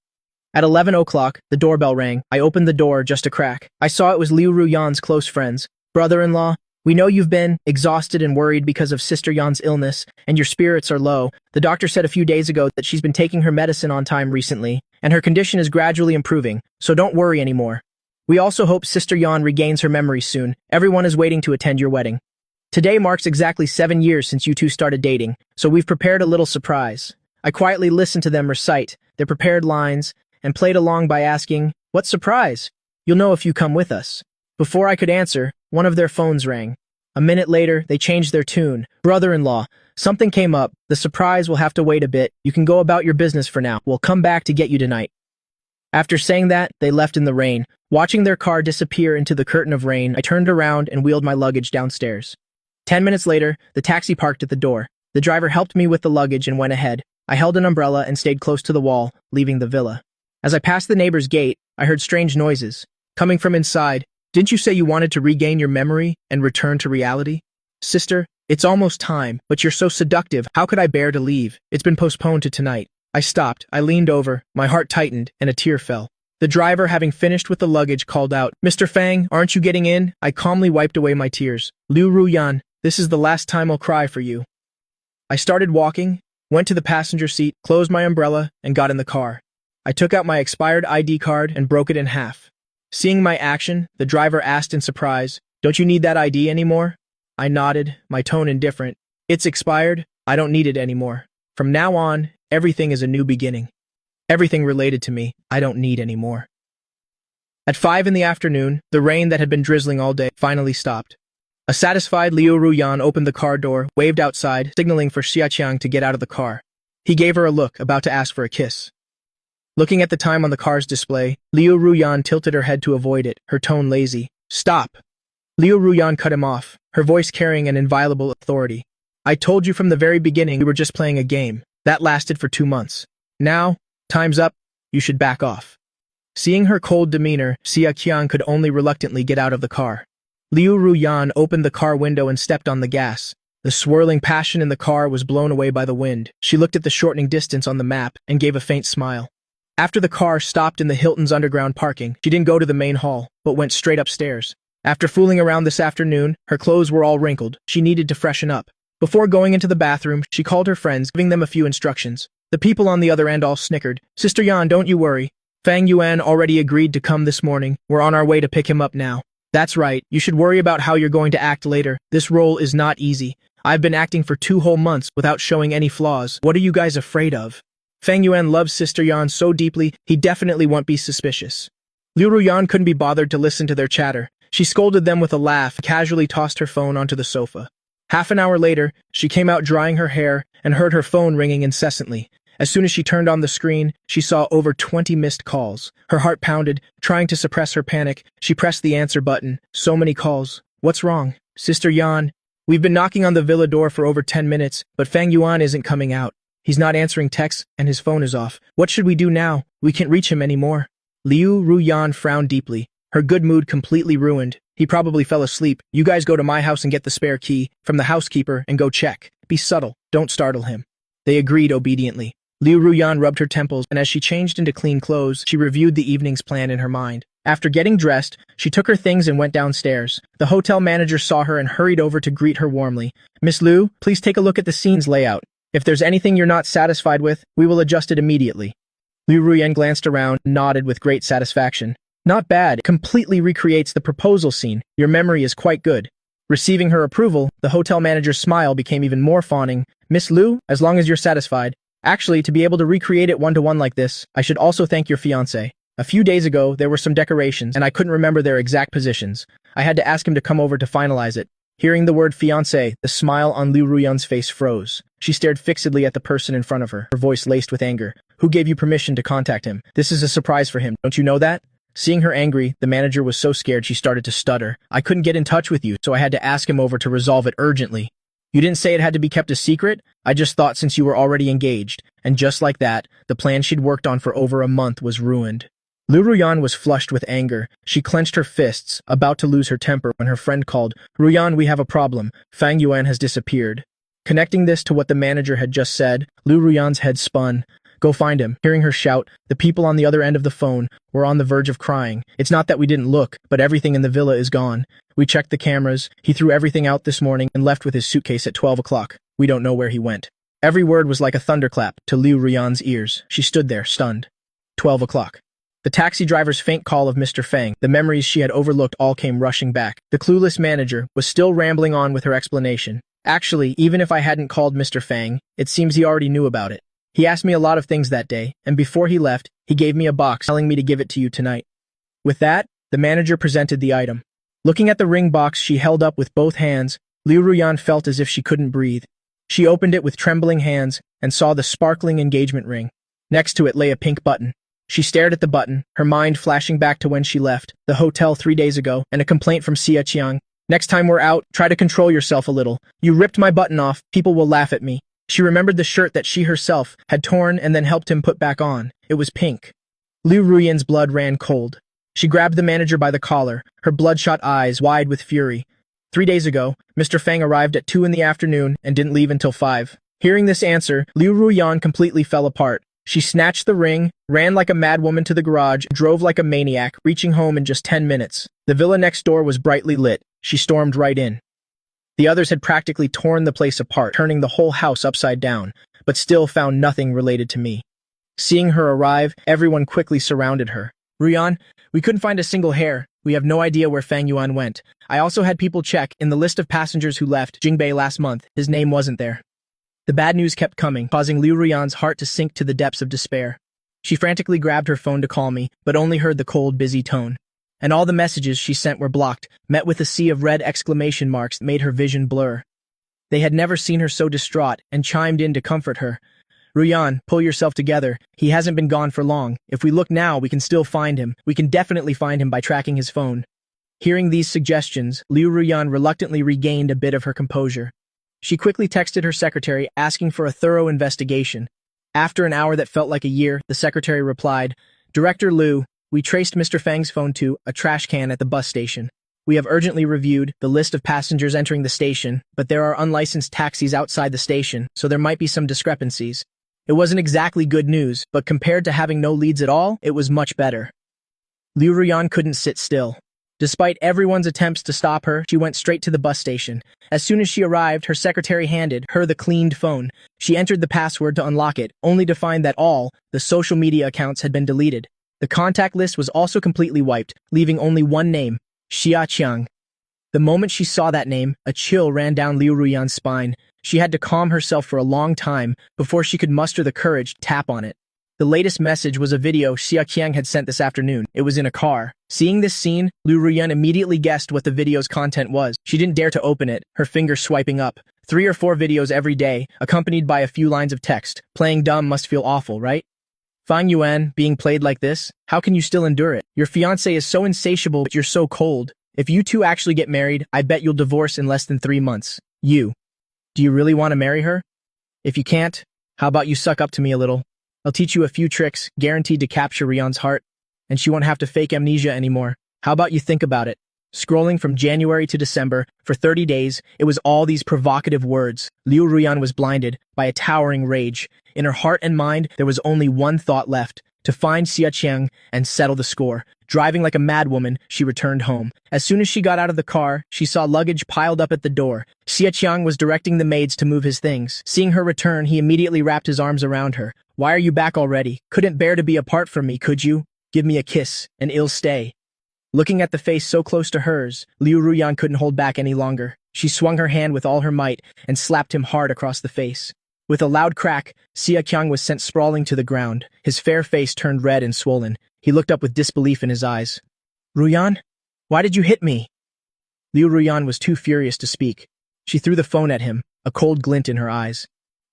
At 11 o'clock, the doorbell rang. I opened the door just a crack. I saw it was Liu Ruyan's close friends. "Brother-in-law, we know you've been exhausted and worried because of Sister Yan's illness, and your spirits are low. The doctor said a few days ago that she's been taking her medicine on time recently, and her condition is gradually improving, so don't worry anymore. We also hope Sister Yan regains her memory soon. Everyone is waiting to attend your wedding. Today marks exactly 7 years since you two started dating, so we've prepared a little surprise." I quietly listened to them recite their prepared lines and played along by asking, "What surprise?" "You'll know if you come with us." Before I could answer, one of their phones rang. A minute later, they changed their tune. "Brother-in-law, something came up. The surprise will have to wait a bit. You can go about your business for now. We'll come back to get you tonight." After saying that, they left in the rain. Watching their car disappear into the curtain of rain, I turned around and wheeled my luggage downstairs. 10 minutes later, the taxi parked at the door. The driver helped me with the luggage and went ahead. I held an umbrella and stayed close to the wall, leaving the villa. As I passed the neighbor's gate, I heard strange noises. Coming from inside, "Didn't you say you wanted to regain your memory and return to reality?" "Sister, it's almost time, but you're so seductive. How could I bear to leave? It's been postponed to tonight." I stopped, I leaned over, my heart tightened, and a tear fell. The driver, having finished with the luggage, called out, "Mr. Fang, aren't you getting in?" I calmly wiped away my tears. "Liu Ruyan, this is the last time I'll cry for you." I started walking, went to the passenger seat, closed my umbrella, and got in the car. I took out my expired ID card and broke it in half. Seeing my action, the driver asked in surprise, "Don't you need that ID anymore?" I nodded, my tone indifferent. "It's expired. I don't need it anymore. From now on, everything is a new beginning. Everything related to me, I don't need anymore." At 5 in the afternoon, the rain that had been drizzling all day finally stopped. A satisfied Liu Ruyan opened the car door, waved outside, signaling for Xiaqiang to get out of the car. He gave her a look, about to ask for a kiss. Looking at the time on the car's display, Liu Ruyan tilted her head to avoid it, her tone lazy. "Stop!" Liu Ruyan cut him off, her voice carrying an inviolable authority. "I told you from the very beginning we were just playing a game. That lasted for 2 months. Now, time's up. You should back off." Seeing her cold demeanor, Xiaqiang could only reluctantly get out of the car. Liu Ruyan opened the car window and stepped on the gas. The swirling passion in the car was blown away by the wind. She looked at the shortening distance on the map and gave a faint smile. After the car stopped in the Hilton's underground parking, she didn't go to the main hall, but went straight upstairs. After fooling around this afternoon, her clothes were all wrinkled. She needed to freshen up. Before going into the bathroom, she called her friends, giving them a few instructions. The people on the other end all snickered. "Sister Yan, don't you worry. Fang Yuan already agreed to come this morning. We're on our way to pick him up now." "That's right. You should worry about how you're going to act later. This role is not easy. I've been acting for 2 whole months without showing any flaws. What are you guys afraid of? Fang Yuan loves Sister Yan so deeply, he definitely won't be suspicious." Liu Ruyan couldn't be bothered to listen to their chatter. She scolded them with a laugh, casually tossed her phone onto the sofa. Half an hour later, she came out drying her hair and heard her phone ringing incessantly. As soon as she turned on the screen, she saw over 20 missed calls. Her heart pounded. Trying to suppress her panic, she pressed the answer button. So many calls. "What's wrong?" "Sister Yan, we've been knocking on the villa door for over 10 minutes, but Fang Yuan isn't coming out. He's not answering texts, and his phone is off. What should we do now? We can't reach him anymore." Liu Ruyan frowned deeply, her good mood completely ruined. "He probably fell asleep. You guys go to my house and get the spare key from the housekeeper and go check. Be subtle. Don't startle him." They agreed obediently. Liu Ruyan rubbed her temples, and as she changed into clean clothes, she reviewed the evening's plan in her mind. After getting dressed, she took her things and went downstairs. The hotel manager saw her and hurried over to greet her warmly. "Miss Liu, please take a look at the scene's layout. If there's anything you're not satisfied with, we will adjust it immediately." Liu Ruyan glanced around and nodded with great satisfaction. "Not bad. It completely recreates the proposal scene. Your memory is quite good." Receiving her approval, the hotel manager's smile became even more fawning. Miss Liu, as long as you're satisfied. Actually, to be able to recreate it one-to-one like this, I should also thank your fiancé. A few days ago, there were some decorations, and I couldn't remember their exact positions. I had to ask him to come over to finalize it. Hearing the word fiancé, the smile on Liu Ruyan's face froze. She stared fixedly at the person in front of her, her voice laced with anger. Who gave you permission to contact him? This is a surprise for him, don't you know that? Seeing her angry, the manager was so scared she started to stutter. I couldn't get in touch with you, so I had to ask him over to resolve it urgently. You didn't say it had to be kept a secret? I just thought since you were already engaged. And just like that, the plan she'd worked on for over a month was ruined. Liu Ruyan was flushed with anger. She clenched her fists, about to lose her temper when her friend called, Ruyan, we have a problem. Fang Yuan has disappeared. Connecting this to what the manager had just said, Liu Ruyan's head spun. Go find him. Hearing her shout, the people on the other end of the phone were on the verge of crying. It's not that we didn't look, but everything in the villa is gone. We checked the cameras. He threw everything out this morning and left with his suitcase at 12 o'clock. We don't know where he went. Every word was like a thunderclap to Liu Ruyan's ears. She stood there, stunned. 12 o'clock. The taxi driver's faint call of Mr. Fang, the memories she had overlooked all came rushing back. The clueless manager was still rambling on with her explanation. Actually, even if I hadn't called Mr. Fang, it seems he already knew about it. He asked me a lot of things that day, and before he left, he gave me a box telling me to give it to you tonight. With that, the manager presented the item. Looking at the ring box she held up with both hands, Liu Ruyan felt as if she couldn't breathe. She opened it with trembling hands and saw the sparkling engagement ring. Next to it lay a pink button. She stared at the button, her mind flashing back to when she left the hotel 3 days ago and a complaint from Xia Qiang. Next time we're out, try to control yourself a little. You ripped my button off, people will laugh at me. She remembered the shirt that she herself had torn and then helped him put back on. It was pink. Liu Ruyan's blood ran cold. She grabbed the manager by the collar, her bloodshot eyes wide with fury. 3 days ago, Mr. Fang arrived at 2 in the afternoon and didn't leave until 5. Hearing this answer, Liu Ruyan completely fell apart. She snatched the ring, ran like a madwoman to the garage, drove like a maniac, reaching home in just 10 minutes. The villa next door was brightly lit. She stormed right in. The others had practically torn the place apart, turning the whole house upside down, but still found nothing related to me. Seeing her arrive, everyone quickly surrounded her. Ruyan, we couldn't find a single hair. We have no idea where Fang Yuan went. I also had people check in the list of passengers who left Jingbei last month. His name wasn't there. The bad news kept coming, causing Liu Ruyan's heart to sink to the depths of despair. She frantically grabbed her phone to call me, but only heard the cold, busy tone. And all the messages she sent were blocked, met with a sea of red exclamation marks that made her vision blur. They had never seen her so distraught and chimed in to comfort her. Ruyan, pull yourself together. He hasn't been gone for long. If we look now, we can still find him. We can definitely find him by tracking his phone. Hearing these suggestions, Liu Ruyan reluctantly regained a bit of her composure. She quickly texted her secretary asking for a thorough investigation. After an hour that felt like a year, the secretary replied, Director Liu, we traced Mr. Fang's phone to a trash can at the bus station. We have urgently reviewed the list of passengers entering the station, but there are unlicensed taxis outside the station, so there might be some discrepancies. It wasn't exactly good news, but compared to having no leads at all, it was much better. Liu Ruyan couldn't sit still. Despite everyone's attempts to stop her, she went straight to the bus station. As soon as she arrived, her secretary handed her the cleaned phone. She entered the password to unlock it, only to find that all the social media accounts had been deleted. The contact list was also completely wiped, leaving only one name, Xia Qiang. The moment she saw that name, a chill ran down Liu Ruyan's spine. She had to calm herself for a long time before she could muster the courage to tap on it. The latest message was a video Xia Qiang had sent this afternoon. It was in a car. Seeing this scene, Liu Ruyan immediately guessed what the video's content was. She didn't dare to open it, her finger swiping up. 3 or 4 videos every day, accompanied by a few lines of text. Playing dumb must feel awful, right? Fang Yuan, being played like this? How can you still endure it? Your fiancé is so insatiable, but you're so cold. If you two actually get married, I bet you'll divorce in less than 3 months. Do you really want to marry her? If you can't, how about you suck up to me a little? I'll teach you a few tricks, guaranteed to capture Rion's heart, and she won't have to fake amnesia anymore. How about you think about it? Scrolling from January to December, for 30 days, it was all these provocative words. Liu Ruyan was blinded by a towering rage. In her heart and mind, there was only one thought left, to find Xia Qiang and settle the score. Driving like a madwoman, she returned home. As soon as she got out of the car, she saw luggage piled up at the door. Xia Qiang was directing the maids to move his things. Seeing her return, he immediately wrapped his arms around her. Why are you back already? Couldn't bear to be apart from me, could you? Give me a kiss, and ill stay. Looking at the face so close to hers, Liu Ruyan couldn't hold back any longer. She swung her hand with all her might and slapped him hard across the face. With a loud crack, Xia Qiang was sent sprawling to the ground. His fair face turned red and swollen. He looked up with disbelief in his eyes. "Ruyan? Why did you hit me?" Liu Ruyan was too furious to speak. She threw the phone at him, a cold glint in her eyes.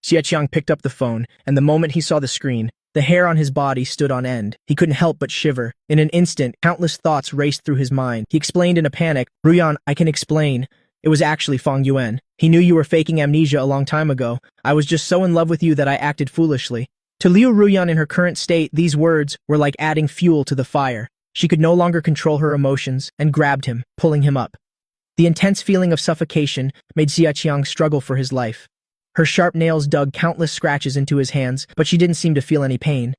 Xia Qiang picked up the phone, and the moment he saw the screen, the hair on his body stood on end. He couldn't help but shiver. In an instant, countless thoughts raced through his mind. He explained in a panic, "Ruyan, I can explain. It was actually Fang Yuan. He knew you were faking amnesia a long time ago. I was just so in love with you that I acted foolishly." To Liu Ruyan in her current state, these words were like adding fuel to the fire. She could no longer control her emotions and grabbed him, pulling him up. The intense feeling of suffocation made Xia Qiang struggle for his life. Her sharp nails dug countless scratches into his hands, but she didn't seem to feel any pain.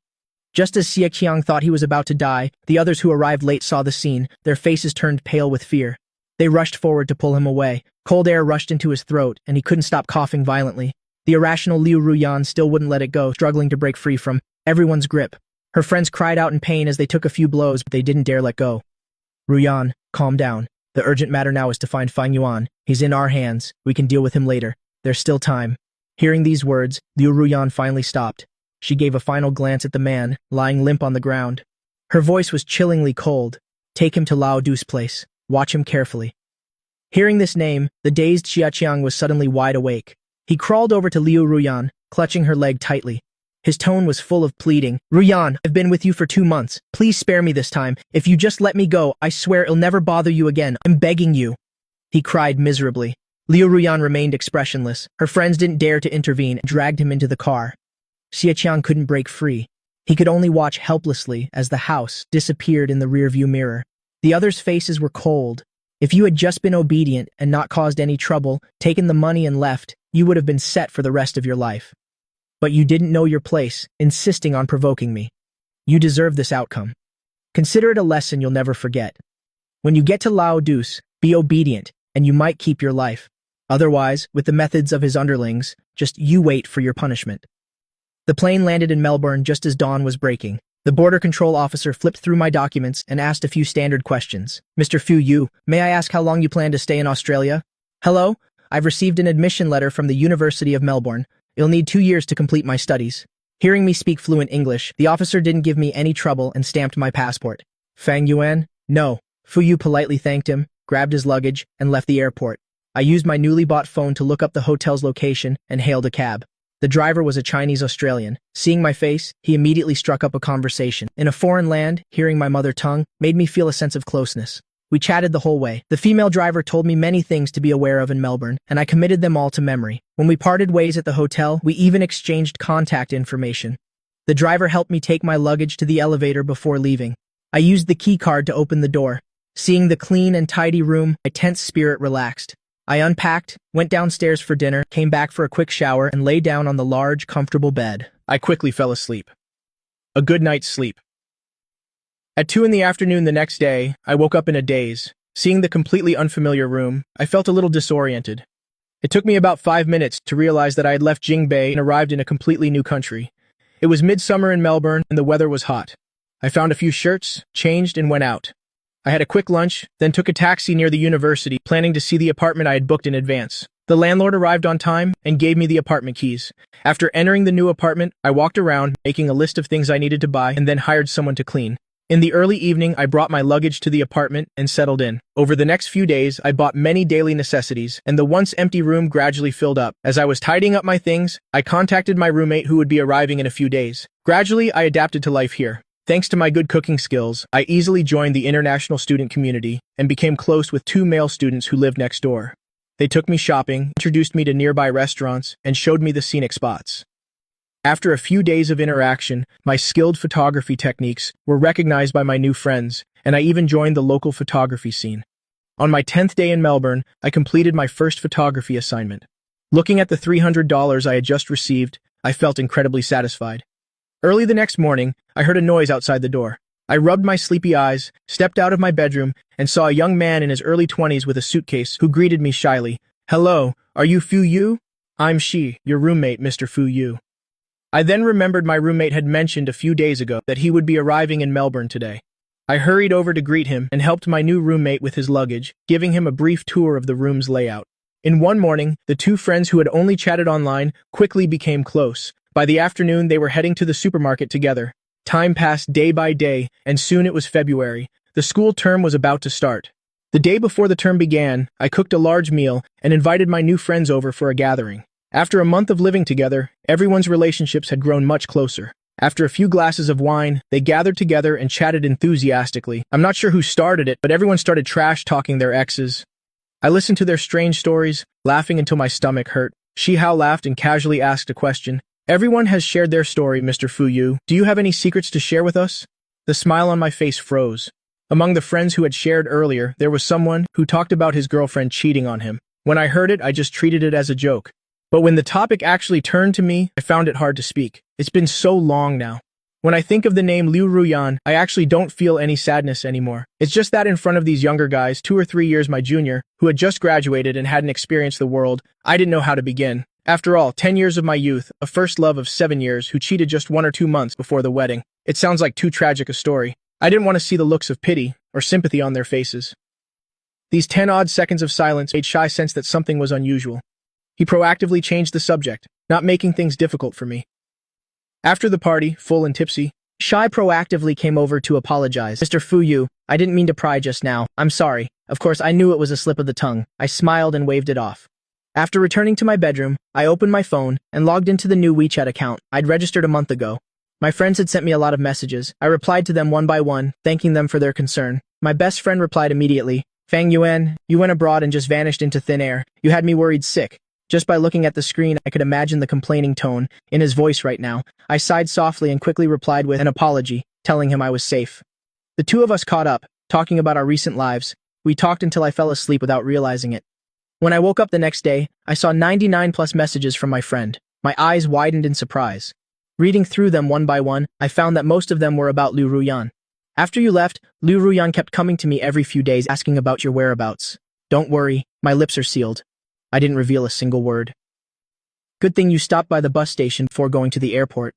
Just as Xia Qiang thought he was about to die, the others who arrived late saw the scene. Their faces turned pale with fear. They rushed forward to pull him away. Cold air rushed into his throat, and he couldn't stop coughing violently. The irrational Liu Ruyan still wouldn't let it go, struggling to break free from everyone's grip. Her friends cried out in pain as they took a few blows, but they didn't dare let go. "Ruyan, calm down. The urgent matter now is to find Fang Yuan. He's in our hands. We can deal with him later. There's still time." Hearing these words, Liu Ruyan finally stopped. She gave a final glance at the man, lying limp on the ground. Her voice was chillingly cold. "Take him to Lao Du's place. Watch him carefully." Hearing this name, the dazed Xia Qiang was suddenly wide awake. He crawled over to Liu Ruyan, clutching her leg tightly. His tone was full of pleading. "Ruyan, I've been with you for 2 months. Please spare me this time. If you just let me go, I swear it'll never bother you again. I'm begging you." He cried miserably. Liu Ruyan remained expressionless. Her friends didn't dare to intervene and dragged him into the car. Xia Qiang couldn't break free. He could only watch helplessly as the house disappeared in the rearview mirror. The others' faces were cold. If you had just been obedient and not caused any trouble, taken the money and left, you would have been set for the rest of your life. But you didn't know your place, insisting on provoking me. You deserve this outcome. Consider it a lesson you'll never forget. When you get to Lao Dus, be obedient, and you might keep your life. Otherwise, with the methods of his underlings, just you wait for your punishment. The plane landed in Melbourne just as dawn was breaking. The border control officer flipped through my documents and asked a few standard questions. "Mr. Fu Yu, may I ask how long you plan to stay in Australia?" "Hello, I've received an admission letter from the University of Melbourne. It'll need 2 years to complete my studies." Hearing me speak fluent English, the officer didn't give me any trouble and stamped my passport. "Fang Yuan?" "No." Fu Yu politely thanked him, grabbed his luggage, and left the airport. I used my newly bought phone to look up the hotel's location and hailed a cab. The driver was a Chinese Australian. Seeing my face, he immediately struck up a conversation. In a foreign land, hearing my mother tongue made me feel a sense of closeness. We chatted the whole way. The female driver told me many things to be aware of in Melbourne, and I committed them all to memory. When we parted ways at the hotel, we even exchanged contact information. The driver helped me take my luggage to the elevator before leaving. I used the key card to open the door. Seeing the clean and tidy room, my tense spirit relaxed. I unpacked, went downstairs for dinner, came back for a quick shower, and lay down on the large, comfortable bed. I quickly fell asleep. A good night's sleep. At 2 in the afternoon the next day, I woke up in a daze. Seeing the completely unfamiliar room, I felt a little disoriented. It took me about 5 minutes to realize that I had left Jingbei and arrived in a completely new country. It was midsummer in Melbourne, and the weather was hot. I found a few shirts, changed, and went out. I had a quick lunch, then took a taxi near the university, planning to see the apartment I had booked in advance. The landlord arrived on time and gave me the apartment keys. After entering the new apartment, I walked around, making a list of things I needed to buy, and then hired someone to clean. In the early evening, I brought my luggage to the apartment and settled in. Over the next few days, I bought many daily necessities, and the once empty room gradually filled up. As I was tidying up my things, I contacted my roommate who would be arriving in a few days. Gradually, I adapted to life here. Thanks to my good cooking skills, I easily joined the international student community and became close with 2 male students who lived next door. They took me shopping, introduced me to nearby restaurants, and showed me the scenic spots. After a few days of interaction, my skilled photography techniques were recognized by my new friends, and I even joined the local photography scene. On my 10th day in Melbourne, I completed my first photography assignment. Looking at the $300 I had just received, I felt incredibly satisfied. Early the next morning, I heard a noise outside the door. I rubbed my sleepy eyes, stepped out of my bedroom, and saw a young man in his early 20s with a suitcase who greeted me shyly. "Hello, are you Fu Yu?" "I'm Shi, your roommate, Mr. Fu Yu." I then remembered my roommate had mentioned a few days ago that he would be arriving in Melbourne today. I hurried over to greet him and helped my new roommate with his luggage, giving him a brief tour of the room's layout. In one morning, the two friends who had only chatted online quickly became close. By the afternoon, they were heading to the supermarket together. Time passed day by day, and soon it was February. The school term was about to start. The day before the term began, I cooked a large meal and invited my new friends over for a gathering. After a month of living together, everyone's relationships had grown much closer. After a few glasses of wine, they gathered together and chatted enthusiastically. I'm not sure who started it, but everyone started trash-talking their exes. I listened to their strange stories, laughing until my stomach hurt. Shihao laughed and casually asked a question. Everyone has shared their story, Mr. Fuyu. Do you have any secrets to share with us? The smile on my face froze. Among the friends who had shared earlier, there was someone who talked about his girlfriend cheating on him. When I heard it, I just treated it as a joke. But when the topic actually turned to me, I found it hard to speak. It's been so long now. When I think of the name Liu Ruyan, I actually don't feel any sadness anymore. It's just that in front of these younger guys, 2 or 3 years my junior, who had just graduated and hadn't experienced the world, I didn't know how to begin. After all, 10 years of my youth, a first love of 7 years who cheated just 1 or 2 months before the wedding. It sounds like too tragic a story. I didn't want to see the looks of pity or sympathy on their faces. These 10-odd seconds of silence made Shai sense that something was unusual. He proactively changed the subject, not making things difficult for me. After the party, full and tipsy, Shai proactively came over to apologize. Mr. Fuyu, I didn't mean to pry just now. I'm sorry. Of course, I knew it was a slip of the tongue. I smiled and waved it off. After returning to my bedroom, I opened my phone and logged into the new WeChat account I'd registered a month ago. My friends had sent me a lot of messages. I replied to them one by one, thanking them for their concern. My best friend replied immediately, Fang Yuan, you went abroad and just vanished into thin air. You had me worried sick. Just by looking at the screen, I could imagine the complaining tone in his voice right now. I sighed softly and quickly replied with an apology, telling him I was safe. The two of us caught up, talking about our recent lives. We talked until I fell asleep without realizing it. When I woke up the next day, I saw 99 plus messages from my friend. My eyes widened in surprise. Reading through them one by one, I found that most of them were about Liu Ruyan. After you left, Liu Ruyan kept coming to me every few days asking about your whereabouts. Don't worry, my lips are sealed. I didn't reveal a single word. Good thing you stopped by the bus station before going to the airport.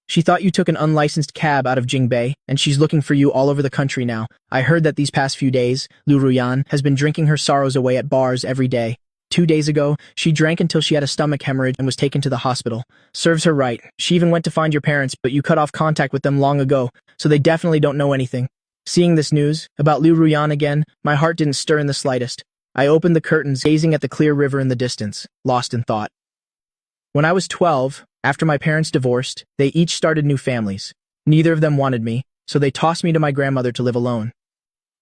She thought you took an unlicensed cab out of Jingbei, and she's looking for you all over the country now. I heard that these past few days, Liu Ruyan has been drinking her sorrows away at bars every day. 2 days ago, she drank until she had a stomach hemorrhage and was taken to the hospital. Serves her right. She even went to find your parents, but you cut off contact with them long ago, so they definitely don't know anything. Seeing this news, about Liu Ruyan again, my heart didn't stir in the slightest. I opened the curtains, gazing at the clear river in the distance, lost in thought. When I was 12, after my parents divorced, they each started new families. Neither of them wanted me, so they tossed me to my grandmother to live alone.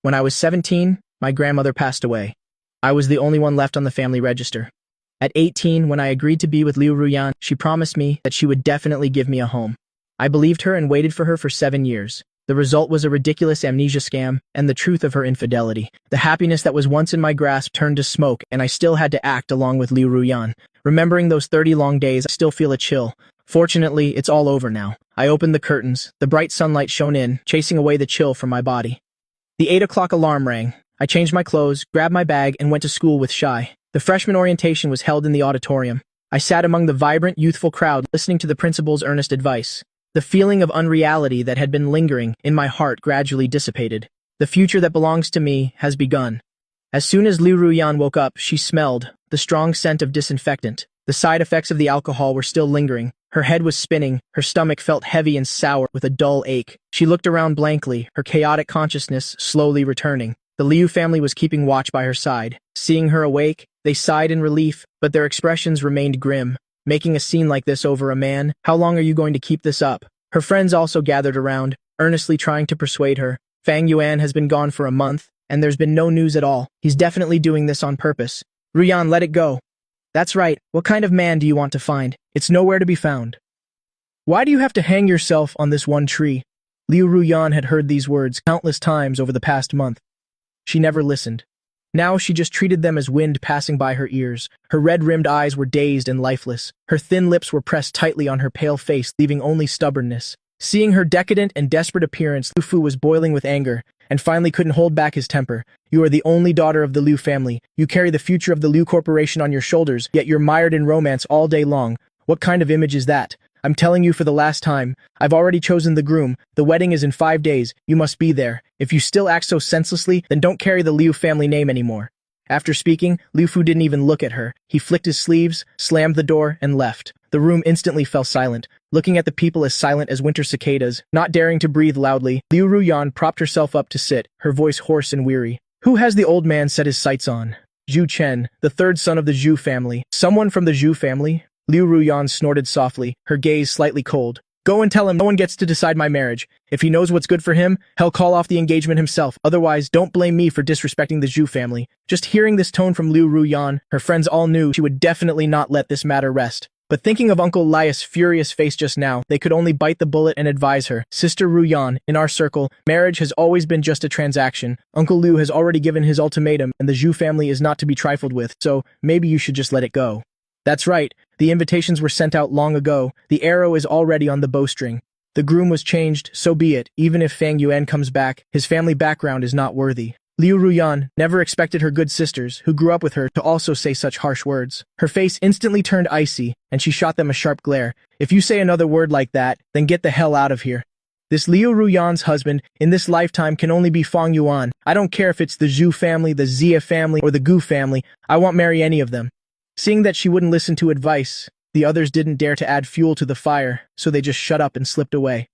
When I was 17, my grandmother passed away. I was the only one left on the family register. At 18, when I agreed to be with Liu Ruyan, she promised me that she would definitely give me a home. I believed her and waited for her for 7 years. The result was a ridiculous amnesia scam and the truth of her infidelity. The happiness that was once in my grasp turned to smoke, and I still had to act along with Liu Ruyan. Remembering those 30 long days, I still feel a chill. Fortunately, it's all over now. I opened the curtains. The bright sunlight shone in, chasing away the chill from my body. The 8 o'clock alarm rang. I changed my clothes, grabbed my bag, and went to school with Shai. The freshman orientation was held in the auditorium. I sat among the vibrant, youthful crowd, listening to the principal's earnest advice. The feeling of unreality that had been lingering in my heart gradually dissipated. The future that belongs to me has begun. As soon as Liu Ruyan woke up, she smelled the strong scent of disinfectant. The side effects of the alcohol were still lingering. Her head was spinning, her stomach felt heavy and sour with a dull ache. She looked around blankly, her chaotic consciousness slowly returning. The Liu family was keeping watch by her side. Seeing her awake, they sighed in relief, but their expressions remained grim. Making a scene like this over a man? How long are you going to keep this up? Her friends also gathered around, earnestly trying to persuade her. Fang Yuan has been gone for a month, and there's been no news at all. He's definitely doing this on purpose. Ruyan, let it go. That's right. What kind of man do you want to find? It's nowhere to be found. Why do you have to hang yourself on this one tree? Liu Ruyan had heard these words countless times over the past month. She never listened. Now she just treated them as wind passing by her ears. Her red-rimmed eyes were dazed and lifeless. Her thin lips were pressed tightly on her pale face, leaving only stubbornness. Seeing her decadent and desperate appearance, Liu Fu was boiling with anger, and finally couldn't hold back his temper. You are the only daughter of the Liu family. You carry the future of the Liu Corporation on your shoulders, yet you're mired in romance all day long. What kind of image is that? I'm telling you for the last time. I've already chosen the groom. The wedding is in 5 days. You must be there. If you still act so senselessly, then don't carry the Liu family name anymore. After speaking, Liu Fu didn't even look at her. He flicked his sleeves, slammed the door, and left. The room instantly fell silent, looking at the people as silent as winter cicadas. Not daring to breathe loudly, Liu Ruyan propped herself up to sit, her voice hoarse and weary. Who has the old man set his sights on? Zhu Chen, the third son of the Zhu family. Someone from the Zhu family? Liu Ruyan snorted softly, her gaze slightly cold. Go and tell him no one gets to decide my marriage. If he knows what's good for him, he'll call off the engagement himself. Otherwise, don't blame me for disrespecting the Zhu family. Just hearing this tone from Liu Ruyan, her friends all knew she would definitely not let this matter rest. But thinking of Uncle Lias' furious face just now, they could only bite the bullet and advise her. Sister Ruyan, in our circle, marriage has always been just a transaction. Uncle Liu has already given his ultimatum, and the Zhu family is not to be trifled with, so maybe you should just let it go. That's right. The invitations were sent out long ago. The arrow is already on the bowstring. The groom was changed, so be it. Even if Fang Yuan comes back, his family background is not worthy. Liu Ruyan never expected her good sisters, who grew up with her, to also say such harsh words. Her face instantly turned icy, and she shot them a sharp glare. If you say another word like that, then get the hell out of here. This Liu Ruyan's husband, in this lifetime, can only be Fang Yuan. I don't care if it's the Zhu family, the Xia family, or the Gu family. I won't marry any of them. Seeing that she wouldn't listen to advice, the others didn't dare to add fuel to the fire, so they just shut up and slipped away.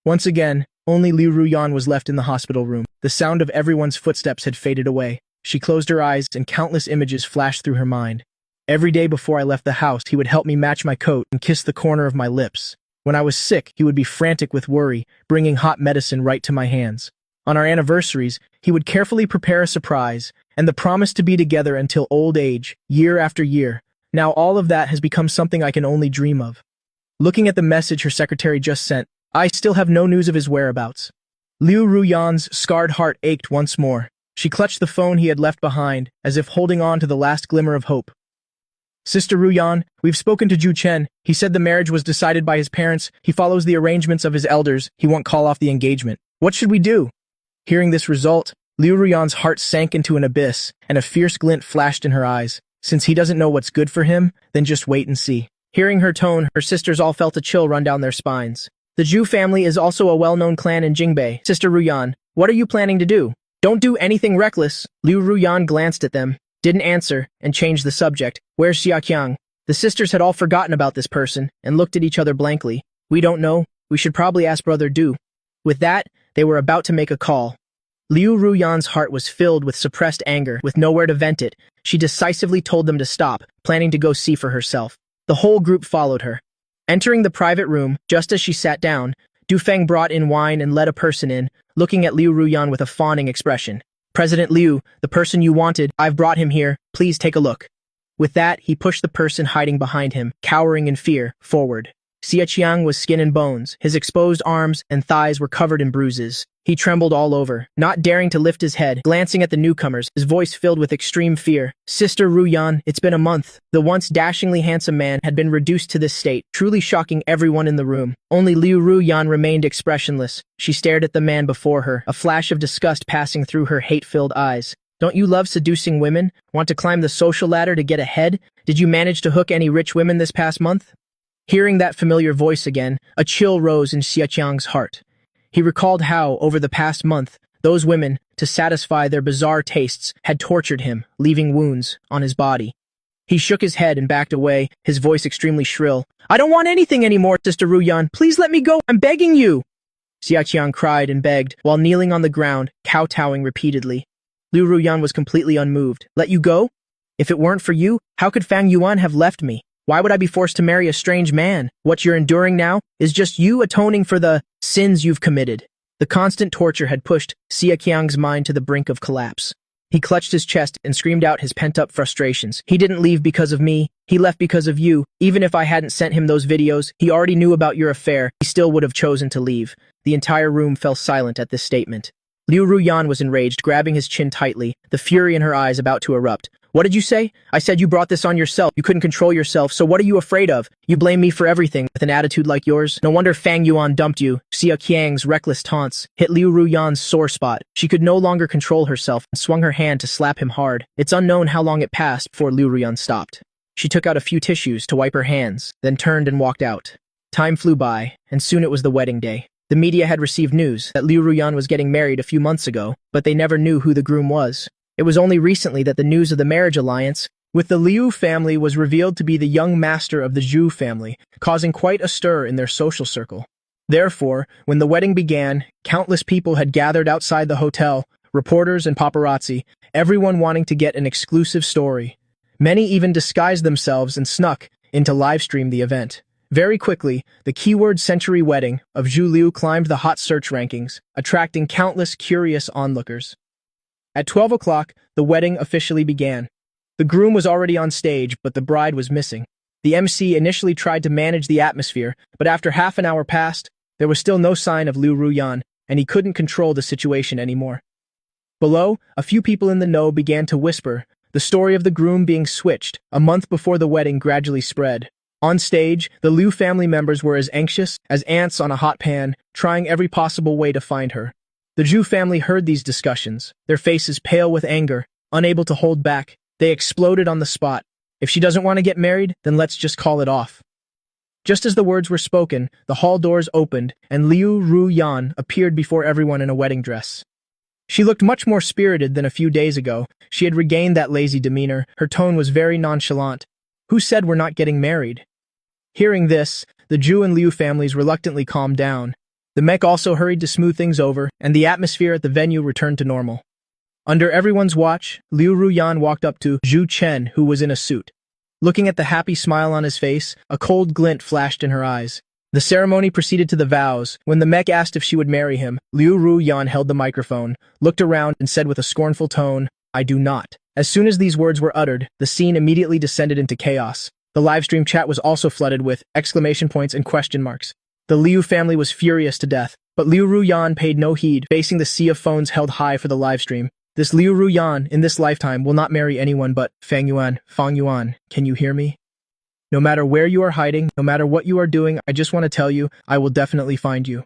Once again, only Liu Ruyan was left in the hospital room. The sound of everyone's footsteps had faded away. She closed her eyes and countless images flashed through her mind. Every day before I left the house, he would help me match my coat and kiss the corner of my lips. When I was sick, he would be frantic with worry, bringing hot medicine right to my hands. On our anniversaries, he would carefully prepare a surprise, and the promise to be together until old age, year after year. Now all of that has become something I can only dream of. Looking at the message her secretary just sent, I still have no news of his whereabouts. Liu Ruyan's scarred heart ached once more. She clutched the phone he had left behind, as if holding on to the last glimmer of hope. Sister Ruyan, we've spoken to Zhu Chen. He said the marriage was decided by his parents. He follows the arrangements of his elders. He won't call off the engagement. What should we do? Hearing this result, Liu Ruyan's heart sank into an abyss, and a fierce glint flashed in her eyes. Since he doesn't know what's good for him, then just wait and see. Hearing her tone, her sisters all felt a chill run down their spines. The Zhu family is also a well-known clan in Jingbei. Sister Ruyan, what are you planning to do? Don't do anything reckless. Liu Ruyan glanced at them, didn't answer, and changed the subject. Where's Xiaqiang? The sisters had all forgotten about this person, and looked at each other blankly. We don't know. We should probably ask Brother Du. With that, they were about to make a call. Liu Ruyan's heart was filled with suppressed anger, with nowhere to vent it. She decisively told them to stop, planning to go see for herself. The whole group followed her. Entering the private room, just as she sat down, Dufeng brought in wine and let a person in, looking at Liu Ruyan with a fawning expression. President Liu, the person you wanted, I've brought him here. Please take a look. With that, he pushed the person hiding behind him, cowering in fear, forward. Xiaqiang was skin and bones. His exposed arms and thighs were covered in bruises. He trembled all over, not daring to lift his head, glancing at the newcomers, his voice filled with extreme fear. Sister Ruyan, it's been a month. The once dashingly handsome man had been reduced to this state, truly shocking everyone in the room. Only Liu Ruyan remained expressionless. She stared at the man before her, a flash of disgust passing through her hate-filled eyes. Don't you love seducing women? Want to climb the social ladder to get ahead? Did you manage to hook any rich women this past month? Hearing that familiar voice again, a chill rose in Xiaqiang's heart. He recalled how, over the past month, those women, to satisfy their bizarre tastes, had tortured him, leaving wounds on his body. He shook his head and backed away, his voice extremely shrill. I don't want anything anymore, Sister Ruyan. Please let me go. I'm begging you. Xiaqiang cried and begged, while kneeling on the ground, kowtowing repeatedly. Liu Ruyan was completely unmoved. Let you go? If it weren't for you, how could Fang Yuan have left me? Why would I be forced to marry a strange man? What you're enduring now is just you atoning for the sins you've committed. The constant torture had pushed Xiaqiang's mind to the brink of collapse. He clutched his chest and screamed out his pent-up frustrations. He didn't leave because of me. He left because of you. Even if I hadn't sent him those videos, he already knew about your affair. He still would have chosen to leave. The entire room fell silent at this statement. Liu Ruyan was enraged, grabbing his chin tightly, the fury in her eyes about to erupt. What did you say? I said you brought this on yourself. You couldn't control yourself, so what are you afraid of? You blame me for everything. With an attitude like yours, no wonder Fang Yuan dumped you. Xiaqiang's reckless taunts hit Liu Ruyan's sore spot. She could no longer control herself and swung her hand to slap him hard. It's unknown how long it passed before Liu Ruyan stopped. She took out a few tissues to wipe her hands, then turned and walked out. Time flew by, and soon it was the wedding day. The media had received news that Liu Ruyan was getting married a few months ago, but they never knew who the groom was. It was only recently that the news of the marriage alliance with the Liu family was revealed to be the young master of the Zhu family, causing quite a stir in their social circle. Therefore, when the wedding began, countless people had gathered outside the hotel, reporters and paparazzi, everyone wanting to get an exclusive story. Many even disguised themselves and snuck in to livestream the event. Very quickly, the keyword century wedding of Zhu Liu climbed the hot search rankings, attracting countless curious onlookers. At 12 o'clock, the wedding officially began. The groom was already on stage, but the bride was missing. The MC initially tried to manage the atmosphere, but after half an hour passed, there was still no sign of Liu Ruyan, and he couldn't control the situation anymore. Below, a few people in the know began to whisper, the story of the groom being switched a month before the wedding gradually spread. On stage, the Liu family members were as anxious as ants on a hot pan, trying every possible way to find her. The Zhu family heard these discussions, their faces pale with anger, unable to hold back. They exploded on the spot. If she doesn't want to get married, then let's just call it off. Just as the words were spoken, the hall doors opened, and Liu Ruyan appeared before everyone in a wedding dress. She looked much more spirited than a few days ago. She had regained that lazy demeanor. Her tone was very nonchalant. Who said we're not getting married? Hearing this, the Zhu and Liu families reluctantly calmed down. The mech also hurried to smooth things over, and the atmosphere at the venue returned to normal. Under everyone's watch, Liu Ruyan walked up to Zhu Chen, who was in a suit. Looking at the happy smile on his face, a cold glint flashed in her eyes. The ceremony proceeded to the vows. When the mech asked if she would marry him, Liu Ruyan held the microphone, looked around, and said with a scornful tone, "I do not." As soon as these words were uttered, the scene immediately descended into chaos. The livestream chat was also flooded with exclamation points and question marks. The Liu family was furious to death, but Liu Ruyan paid no heed, facing the sea of phones held high for the livestream. This Liu Ruyan, in this lifetime, will not marry anyone but Fang Yuan. Can you hear me? No matter where you are hiding, no matter what you are doing, I just want to tell you, I will definitely find you.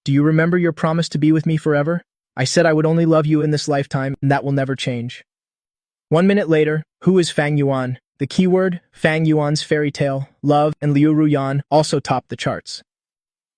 Do you remember your promise to be with me forever? I said I would only love you in this lifetime, and that will never change. 1 minute later, who is Fang Yuan? The keyword, Fang Yuan's fairy tale, love, and Liu Ruyan also topped the charts.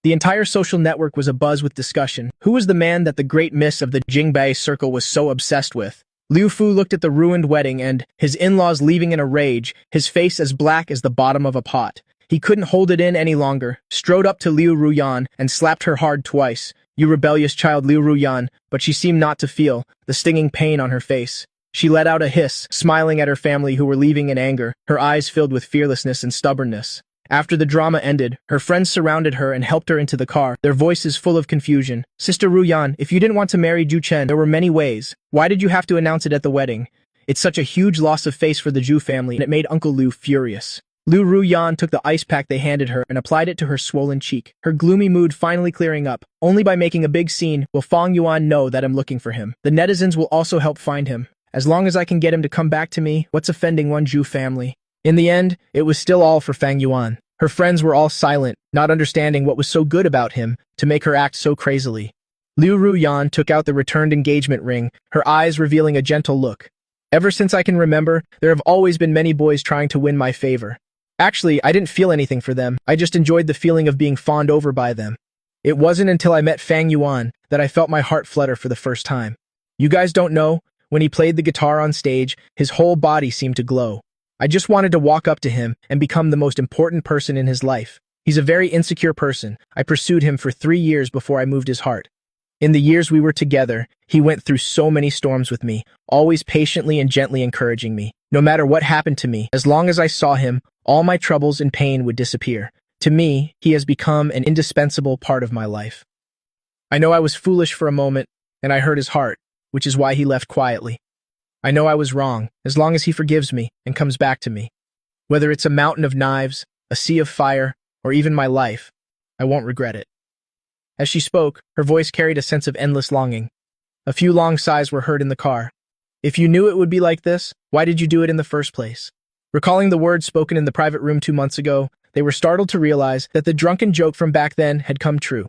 The entire social network was abuzz with discussion. Who was the man that the great miss of the Jingbei circle was so obsessed with? Liu Fu looked at the ruined wedding and, his in-laws leaving in a rage, his face as black as the bottom of a pot. He couldn't hold it in any longer, strode up to Liu Ruyan and slapped her hard twice. You rebellious child, Liu Ruyan, but she seemed not to feel the stinging pain on her face. She let out a hiss, smiling at her family who were leaving in anger, her eyes filled with fearlessness and stubbornness. After the drama ended, her friends surrounded her and helped her into the car, their voices full of confusion. Sister Ruyan, if you didn't want to marry Zhu Chen, there were many ways. Why did you have to announce it at the wedding? It's such a huge loss of face for the Zhu family, and it made Uncle Liu furious. Liu Ruyan took the ice pack they handed her and applied it to her swollen cheek, her gloomy mood finally clearing up. Only by making a big scene will Fang Yuan know that I'm looking for him. The netizens will also help find him. As long as I can get him to come back to me, what's offending one Zhu family? In the end, it was still all for Fang Yuan. Her friends were all silent, not understanding what was so good about him to make her act so crazily. Liu Ruyan took out the returned engagement ring, her eyes revealing a gentle look. Ever since I can remember, there have always been many boys trying to win my favor. Actually, I didn't feel anything for them. I just enjoyed the feeling of being fawned over by them. It wasn't until I met Fang Yuan that I felt my heart flutter for the first time. You guys don't know, when he played the guitar on stage, his whole body seemed to glow. I just wanted to walk up to him and become the most important person in his life. He's a very insecure person. I pursued him for 3 years before I moved his heart. In the years we were together, he went through so many storms with me, always patiently and gently encouraging me. No matter what happened to me, as long as I saw him, all my troubles and pain would disappear. To me, he has become an indispensable part of my life. I know I was foolish for a moment, and I hurt his heart, which is why he left quietly. I know I was wrong, as long as he forgives me and comes back to me. Whether it's a mountain of knives, a sea of fire, or even my life, I won't regret it. As she spoke, her voice carried a sense of endless longing. A few long sighs were heard in the car. If you knew it would be like this, why did you do it in the first place? Recalling the words spoken in the private room 2 months ago, they were startled to realize that the drunken joke from back then had come true.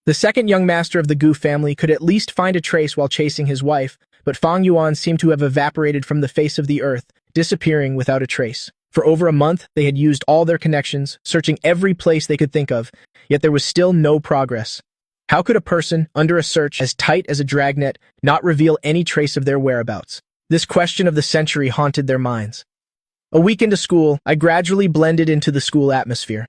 The second young master of the Gu family could at least find a trace while chasing his wife, but Fang Yuan seemed to have evaporated from the face of the earth, disappearing without a trace. For over a month, they had used all their connections, searching every place they could think of, yet there was still no progress. How could a person, under a search as tight as a dragnet, not reveal any trace of their whereabouts? This question of the century haunted their minds. A week into school, I gradually blended into the school atmosphere.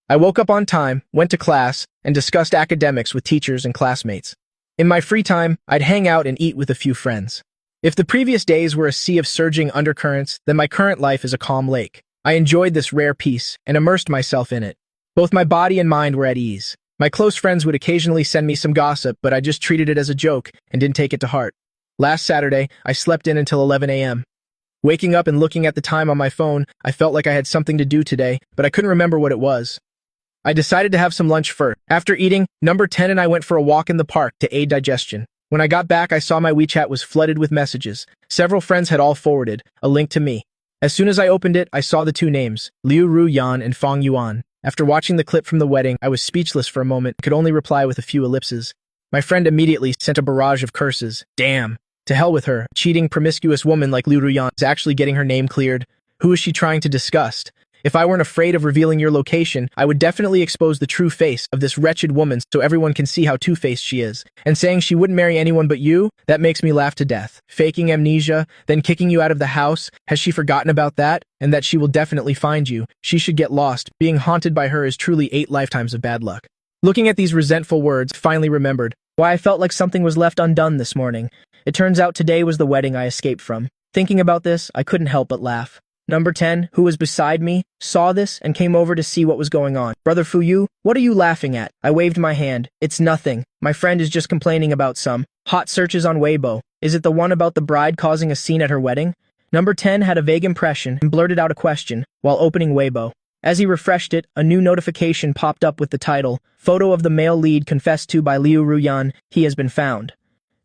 I woke up on time, went to class, and discussed academics with teachers and classmates. In my free time, I'd hang out and eat with a few friends. If the previous days were a sea of surging undercurrents, then my current life is a calm lake. I enjoyed this rare peace and immersed myself in it. Both my body and mind were at ease. My close friends would occasionally send me some gossip, but I just treated it as a joke and didn't take it to heart. Last Saturday, I slept in until 11 a.m. Waking up and looking at the time on my phone, I felt like I had something to do today, but I couldn't remember what it was. I decided to have some lunch first. After eating, number 10 and I went for a walk in the park to aid digestion. When I got back, I saw my WeChat was flooded with messages. Several friends had all forwarded a link to me. As soon as I opened it, I saw the two names, Liu Ruyan and Fong Yuan. After watching the clip from the wedding, I was speechless for a moment, could only reply with a few ellipses. My friend immediately sent a barrage of curses. Damn. To hell with her. A cheating, promiscuous woman like Liu Ruyan is actually getting her name cleared. Who is she trying to disgust? If I weren't afraid of revealing your location, I would definitely expose the true face of this wretched woman so everyone can see how two-faced she is. And saying she wouldn't marry anyone but you, that makes me laugh to death. Faking amnesia, then kicking you out of the house, has she forgotten about that? And that she will definitely find you. She should get lost. Being haunted by her is truly 8 lifetimes of bad luck. Looking at these resentful words, I finally remembered why I felt like something was left undone this morning. It turns out today was the wedding I escaped from. Thinking about this, I couldn't help but laugh. Number 10, who was beside me, saw this and came over to see what was going on. Brother Fuyu, what are you laughing at? I waved my hand. It's nothing. My friend is just complaining about some hot searches on Weibo. Is it the one about the bride causing a scene at her wedding? Number 10 had a vague impression and blurted out a question while opening Weibo. As he refreshed it, a new notification popped up with the title, Photo of the male lead confessed to by Liu Ruyan, he has been found.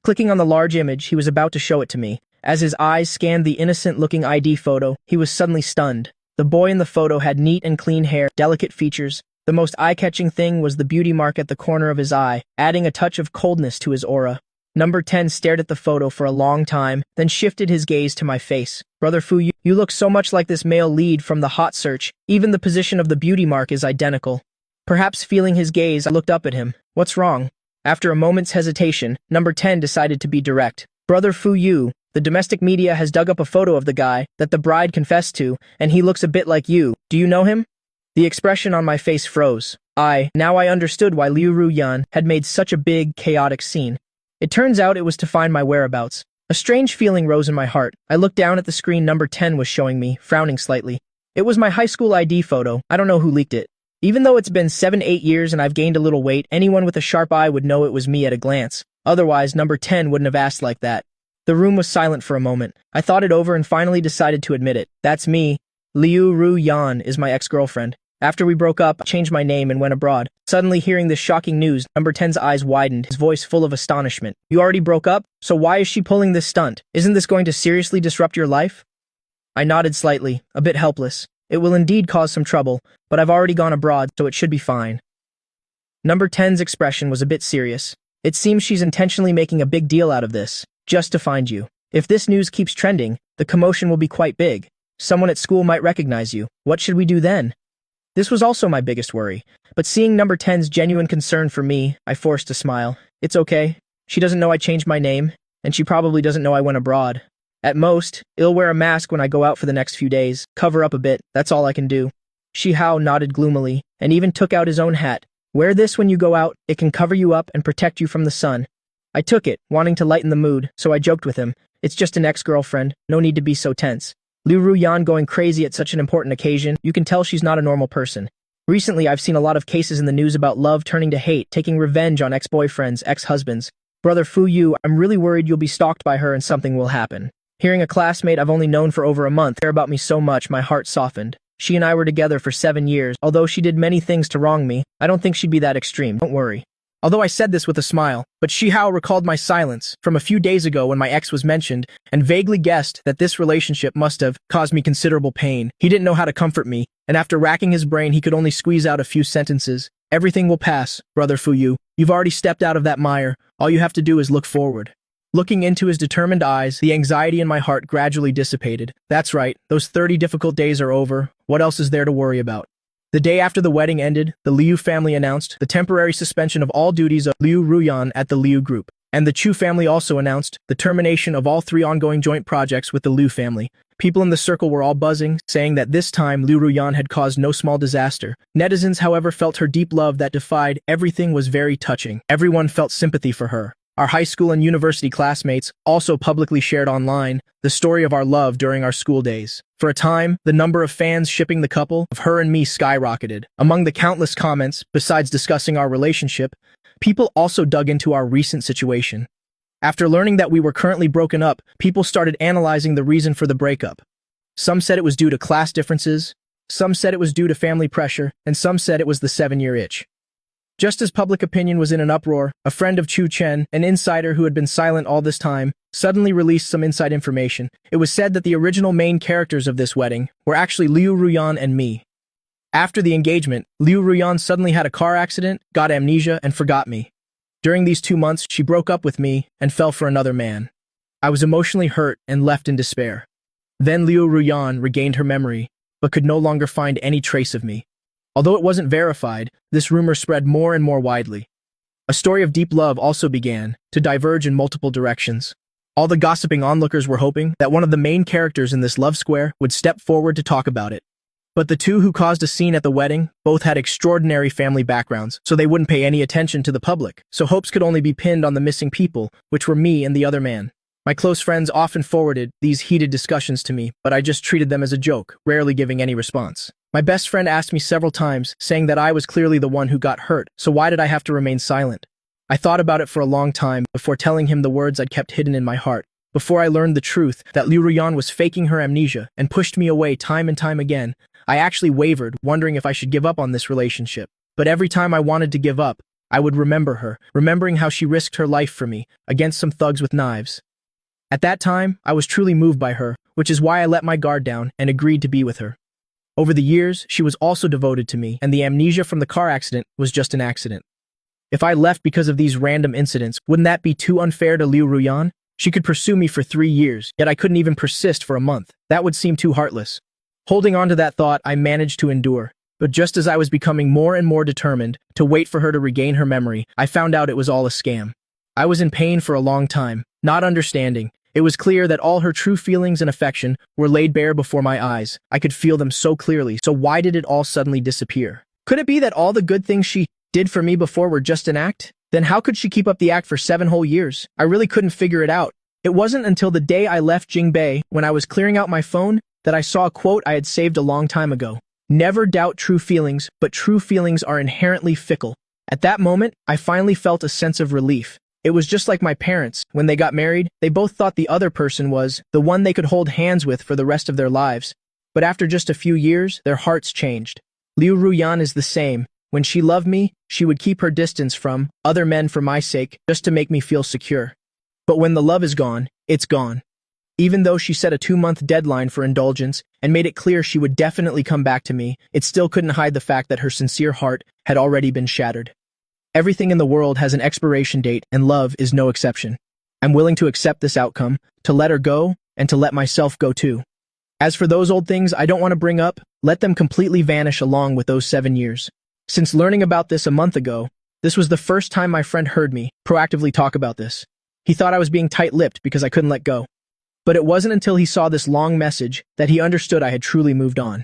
Clicking on the large image, he was about to show it to me. As his eyes scanned the innocent-looking ID photo, he was suddenly stunned. The boy in the photo had neat and clean hair, delicate features. The most eye-catching thing was the beauty mark at the corner of his eye, adding a touch of coldness to his aura. Number 10 stared at the photo for a long time, then shifted his gaze to my face. Brother Fu, you look so much like this male lead from the hot search. Even the position of the beauty mark is identical. Perhaps feeling his gaze, I looked up at him. What's wrong? After a moment's hesitation, number 10 decided to be direct. Brother Fu, the domestic media has dug up a photo of the guy that the bride confessed to, and he looks a bit like you. Do you know him? The expression on my face froze. Now I understood why Liu Ruyan had made such a big, chaotic scene. It turns out it was to find my whereabouts. A strange feeling rose in my heart. I looked down at the screen number 10 was showing me, frowning slightly. It was my high school ID photo. I don't know who leaked it. Even though it's been 7-8 years and I've gained a little weight, anyone with a sharp eye would know it was me at a glance. Otherwise, number 10 wouldn't have asked like that. The room was silent for a moment. I thought it over and finally decided to admit it. That's me. Liu Ruyan is my ex-girlfriend. After we broke up, I changed my name and went abroad. Suddenly hearing this shocking news, number 10's eyes widened, his voice full of astonishment. You already broke up? So why is she pulling this stunt? Isn't this going to seriously disrupt your life? I nodded slightly, a bit helpless. It will indeed cause some trouble, but I've already gone abroad, so it should be fine. Number 10's expression was a bit serious. It seems she's intentionally making a big deal out of this, just to find you. If this news keeps trending, the commotion will be quite big. Someone at school might recognize you. What should we do then? This was also my biggest worry, but seeing number 10's genuine concern for me, I forced a smile. It's okay. She doesn't know I changed my name, and she probably doesn't know I went abroad. At most, I'll wear a mask when I go out for the next few days, cover up a bit, that's all I can do. Shi Hao nodded gloomily, and even took out his own hat. Wear this when you go out, it can cover you up and protect you from the sun. I took it, wanting to lighten the mood, so I joked with him. It's just an ex-girlfriend, no need to be so tense. Liu Ruyan going crazy at such an important occasion, you can tell she's not a normal person. Recently, I've seen a lot of cases in the news about love turning to hate, taking revenge on ex-boyfriends, ex-husbands. Brother Fuyu, I'm really worried you'll be stalked by her and something will happen. Hearing a classmate I've only known for over a month care about me so much, my heart softened. She and I were together for 7 years. Although she did many things to wrong me, I don't think she'd be that extreme, don't worry. Although I said this with a smile, but Shi Hao recalled my silence from a few days ago when my ex was mentioned, and vaguely guessed that this relationship must have caused me considerable pain. He didn't know how to comfort me, and after racking his brain he could only squeeze out a few sentences. Everything will pass, Brother Fuyu. You've already stepped out of that mire. All you have to do is look forward. Looking into his determined eyes, the anxiety in my heart gradually dissipated. That's right, those 30 difficult days are over. What else is there to worry about? The day after the wedding ended, the Liu family announced the temporary suspension of all duties of Liu Ruyan at the Liu group, and the Chu family also announced the termination of all 3 ongoing joint projects with the Liu family. People in the circle were all buzzing, saying that this time Liu Ruyan had caused no small disaster. Netizens, however, felt her deep love that defied everything was very touching. Everyone felt sympathy for her. Our high school and university classmates also publicly shared online the story of our love during our school days. For a time, the number of fans shipping the couple of her and me skyrocketed. Among the countless comments, besides discussing our relationship, people also dug into our recent situation. After learning that we were currently broken up, people started analyzing the reason for the breakup. Some said it was due to class differences, some said it was due to family pressure, and some said it was the 7-year itch. Just as public opinion was in an uproar, a friend of Chu Chen, an insider who had been silent all this time, suddenly released some inside information. It was said that the original main characters of this wedding were actually Liu Ruyan and me. After the engagement, Liu Ruyan suddenly had a car accident, got amnesia, and forgot me. During these 2 months, she broke up with me and fell for another man. I was emotionally hurt and left in despair. Then Liu Ruyan regained her memory, but could no longer find any trace of me. Although it wasn't verified, this rumor spread more and more widely. A story of deep love also began to diverge in multiple directions. All the gossiping onlookers were hoping that one of the main characters in this love square would step forward to talk about it. But the 2 who caused a scene at the wedding both had extraordinary family backgrounds, so they wouldn't pay any attention to the public. So hopes could only be pinned on the missing people, which were me and the other man. My close friends often forwarded these heated discussions to me, but I just treated them as a joke, rarely giving any response. My best friend asked me several times, saying that I was clearly the one who got hurt, so why did I have to remain silent? I thought about it for a long time before telling him the words I'd kept hidden in my heart. Before I learned the truth that Liu Ruyan was faking her amnesia and pushed me away time and time again, I actually wavered, wondering if I should give up on this relationship. But every time I wanted to give up, I would remember her, remembering how she risked her life for me, against some thugs with knives. At that time, I was truly moved by her, which is why I let my guard down and agreed to be with her. Over the years, she was also devoted to me, and the amnesia from the car accident was just an accident. If I left because of these random incidents, wouldn't that be too unfair to Liu Ruyan? She could pursue me for 3 years, yet I couldn't even persist for a month. That would seem too heartless. Holding on to that thought, I managed to endure. But just as I was becoming more and more determined to wait for her to regain her memory, I found out it was all a scam. I was in pain for a long time, not understanding. It was clear that all her true feelings and affection were laid bare before my eyes. I could feel them so clearly, so why did it all suddenly disappear? Could it be that all the good things she did for me before were just an act? Then how could she keep up the act for 7 whole years? I really couldn't figure it out. It wasn't until the day I left Jingbei, when I was clearing out my phone, that I saw a quote I had saved a long time ago. Never doubt true feelings, but true feelings are inherently fickle. At that moment, I finally felt a sense of relief. It was just like my parents. When they got married, they both thought the other person was the one they could hold hands with for the rest of their lives. But after just a few years, their hearts changed. Liu Ruyan is the same. When she loved me, she would keep her distance from other men for my sake, just to make me feel secure. But when the love is gone, it's gone. Even though she set a 2-month deadline for indulgence and made it clear she would definitely come back to me, it still couldn't hide the fact that her sincere heart had already been shattered. Everything in the world has an expiration date, and love is no exception. I'm willing to accept this outcome, to let her go, and to let myself go too. As for those old things I don't want to bring up, let them completely vanish along with those 7 years. Since learning about this a month ago, this was the first time my friend heard me proactively talk about this. He thought I was being tight-lipped because I couldn't let go. But it wasn't until he saw this long message that he understood I had truly moved on.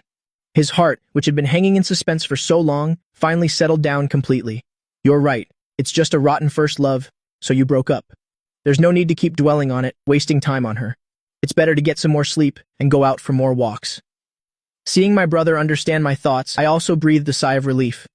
His heart, which had been hanging in suspense for so long, finally settled down completely. You're right. It's just a rotten first love, so you broke up. There's no need to keep dwelling on it, wasting time on her. It's better to get some more sleep and go out for more walks. Seeing my brother understand my thoughts, I also breathed a sigh of relief.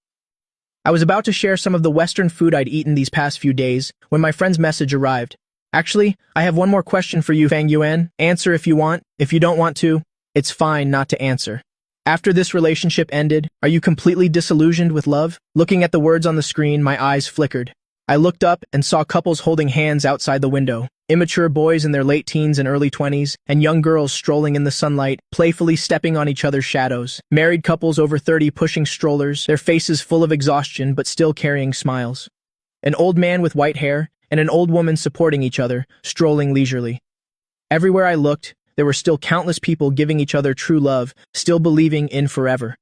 I was about to share some of the Western food I'd eaten these past few days when my friend's message arrived. Actually, I have one more question for you, Fang Yuan. Answer if you want. If you don't want to, it's fine not to answer. After this relationship ended, are you completely disillusioned with love? Looking at the words on the screen, my eyes flickered. I looked up and saw couples holding hands outside the window. Immature boys in their late teens and early 20s, and young girls strolling in the sunlight, playfully stepping on each other's shadows. Married couples over 30 pushing strollers, their faces full of exhaustion but still carrying smiles. An old man with white hair and an old woman supporting each other, strolling leisurely. Everywhere I looked, there were still countless people giving each other true love, still believing in forever.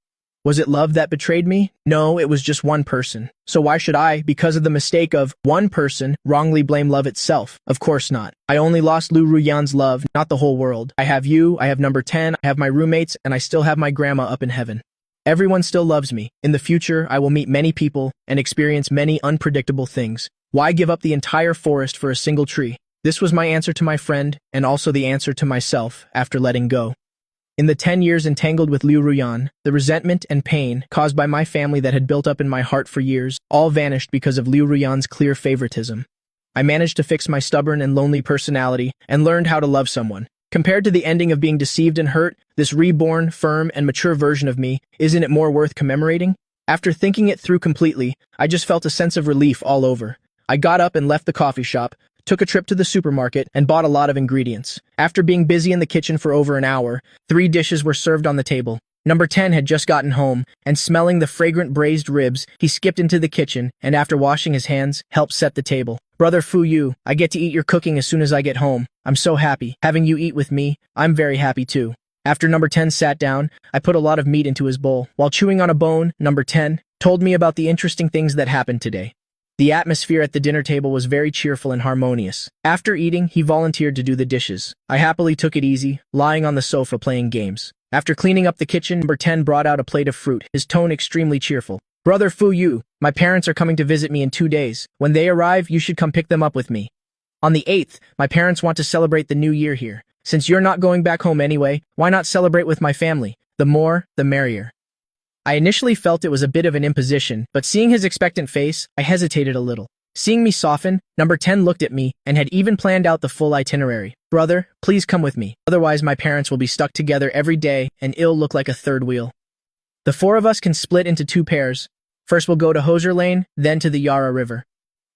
Was it love that betrayed me? No, it was just one person. So why should I, because of the mistake of one person, wrongly blame love itself? Of course not. I only lost Liu Ruyan's love, not the whole world. I have you, I have number 10, I have my roommates, and I still have my grandma up in heaven. Everyone still loves me. In the future, I will meet many people and experience many unpredictable things. Why give up the entire forest for a single tree? This was my answer to my friend, and also the answer to myself after letting go. In the 10 years entangled with Liu Ruyan, the resentment and pain caused by my family that had built up in my heart for years all vanished because of Liu Ruyan's clear favoritism. I managed to fix my stubborn and lonely personality and learned how to love someone. Compared to the ending of being deceived and hurt, this reborn, firm, and mature version of me, isn't it more worth commemorating? After thinking it through completely, I just felt a sense of relief all over. I got up and left the coffee shop, took a trip to the supermarket, and bought a lot of ingredients. After being busy in the kitchen for over an hour, 3 dishes were served on the table. Number 10 had just gotten home, and smelling the fragrant braised ribs, he skipped into the kitchen, and after washing his hands, helped set the table. Brother Fu Yu, I get to eat your cooking as soon as I get home. I'm so happy. Having you eat with me, I'm very happy too. After number 10 sat down, I put a lot of meat into his bowl. While chewing on a bone, number 10 told me about the interesting things that happened today. The atmosphere at the dinner table was very cheerful and harmonious. After eating, he volunteered to do the dishes. I happily took it easy, lying on the sofa playing games. After cleaning up the kitchen, number 10 brought out a plate of fruit, his tone extremely cheerful. Brother Fu Yu, my parents are coming to visit me in 2 days. When they arrive, you should come pick them up with me. On the 8th, my parents want to celebrate the new year here. Since you're not going back home anyway, why not celebrate with my family? The more, the merrier. I initially felt it was a bit of an imposition, but seeing his expectant face, I hesitated a little. Seeing me soften, number 10 looked at me and had even planned out the full itinerary. Brother, please come with me. Otherwise my parents will be stuck together every day and it'll look like a third wheel. The 4 of us can split into 2 pairs. First we'll go to Hosier Lane, then to the Yara River.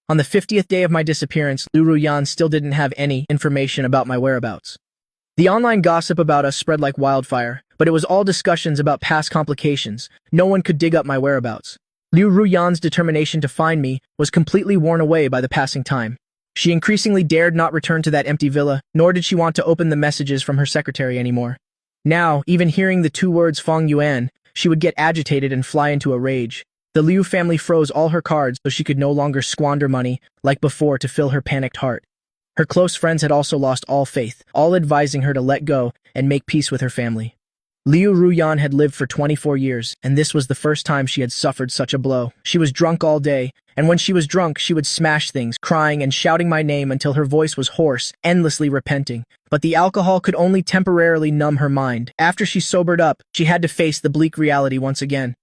On the 50th day of my disappearance, Liu Ruyan still didn't have any information about my whereabouts. The online gossip about us spread like wildfire, but it was all discussions about past complications. No one could dig up my whereabouts. Liu Ruyan's determination to find me was completely worn away by the passing time. She increasingly dared not return to that empty villa, nor did she want to open the messages from her secretary anymore. Now, even hearing the 2 words Fong Yuan, she would get agitated and fly into a rage. The Liu family froze all her cards so she could no longer squander money, like before, to fill her panicked heart. Her close friends had also lost all faith, all advising her to let go and make peace with her family. Liu Ruyan had lived for 24 years, and this was the first time she had suffered such a blow. She was drunk all day, and when she was drunk, she would smash things, crying and shouting my name until her voice was hoarse, endlessly repenting. But the alcohol could only temporarily numb her mind. After she sobered up, she had to face the bleak reality once again.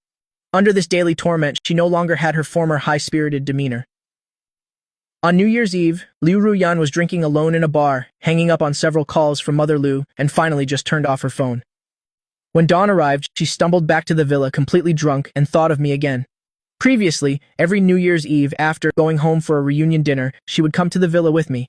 Under this daily torment, she no longer had her former high-spirited demeanor. On New Year's Eve, Liu Ruyan was drinking alone in a bar, hanging up on several calls from Mother Liu, and finally just turned off her phone. When dawn arrived, she stumbled back to the villa completely drunk and thought of me again. Previously, every New Year's Eve after going home for a reunion dinner, she would come to the villa with me.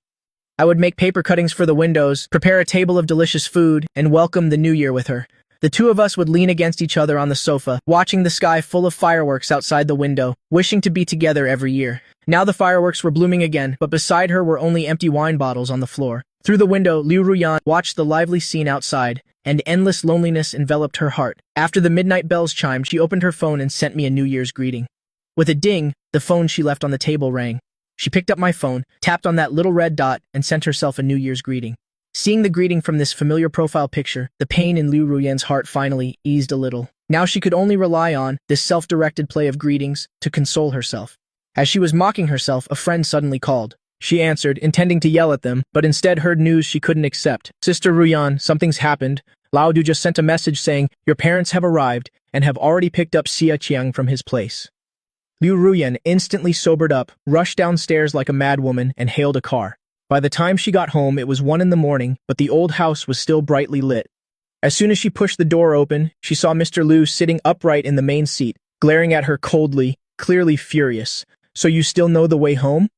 I would make paper cuttings for the windows, prepare a table of delicious food, and welcome the new year with her. The 2 of us would lean against each other on the sofa, watching the sky full of fireworks outside the window, wishing to be together every year. Now the fireworks were blooming again, but beside her were only empty wine bottles on the floor. Through the window, Liu Ruyan watched the lively scene outside, and endless loneliness enveloped her heart. After the midnight bells chimed, she opened her phone and sent me a New Year's greeting. With a ding, the phone she left on the table rang. She picked up my phone, tapped on that little red dot, and sent herself a New Year's greeting. Seeing the greeting from this familiar profile picture, the pain in Liu Ruyan's heart finally eased a little. Now she could only rely on this self-directed play of greetings to console herself. As she was mocking herself, a friend suddenly called. She answered, intending to yell at them, but instead heard news she couldn't accept. Sister Ruyan, something's happened. Lao Du just sent a message saying, your parents have arrived and have already picked up Xia Qiang from his place. Liu Ruyan instantly sobered up, rushed downstairs like a madwoman, and hailed a car. By the time she got home, it was 1 in the morning, but the old house was still brightly lit. As soon as she pushed the door open, she saw Mr. Liu sitting upright in the main seat, glaring at her coldly, clearly furious. So you still know the way home?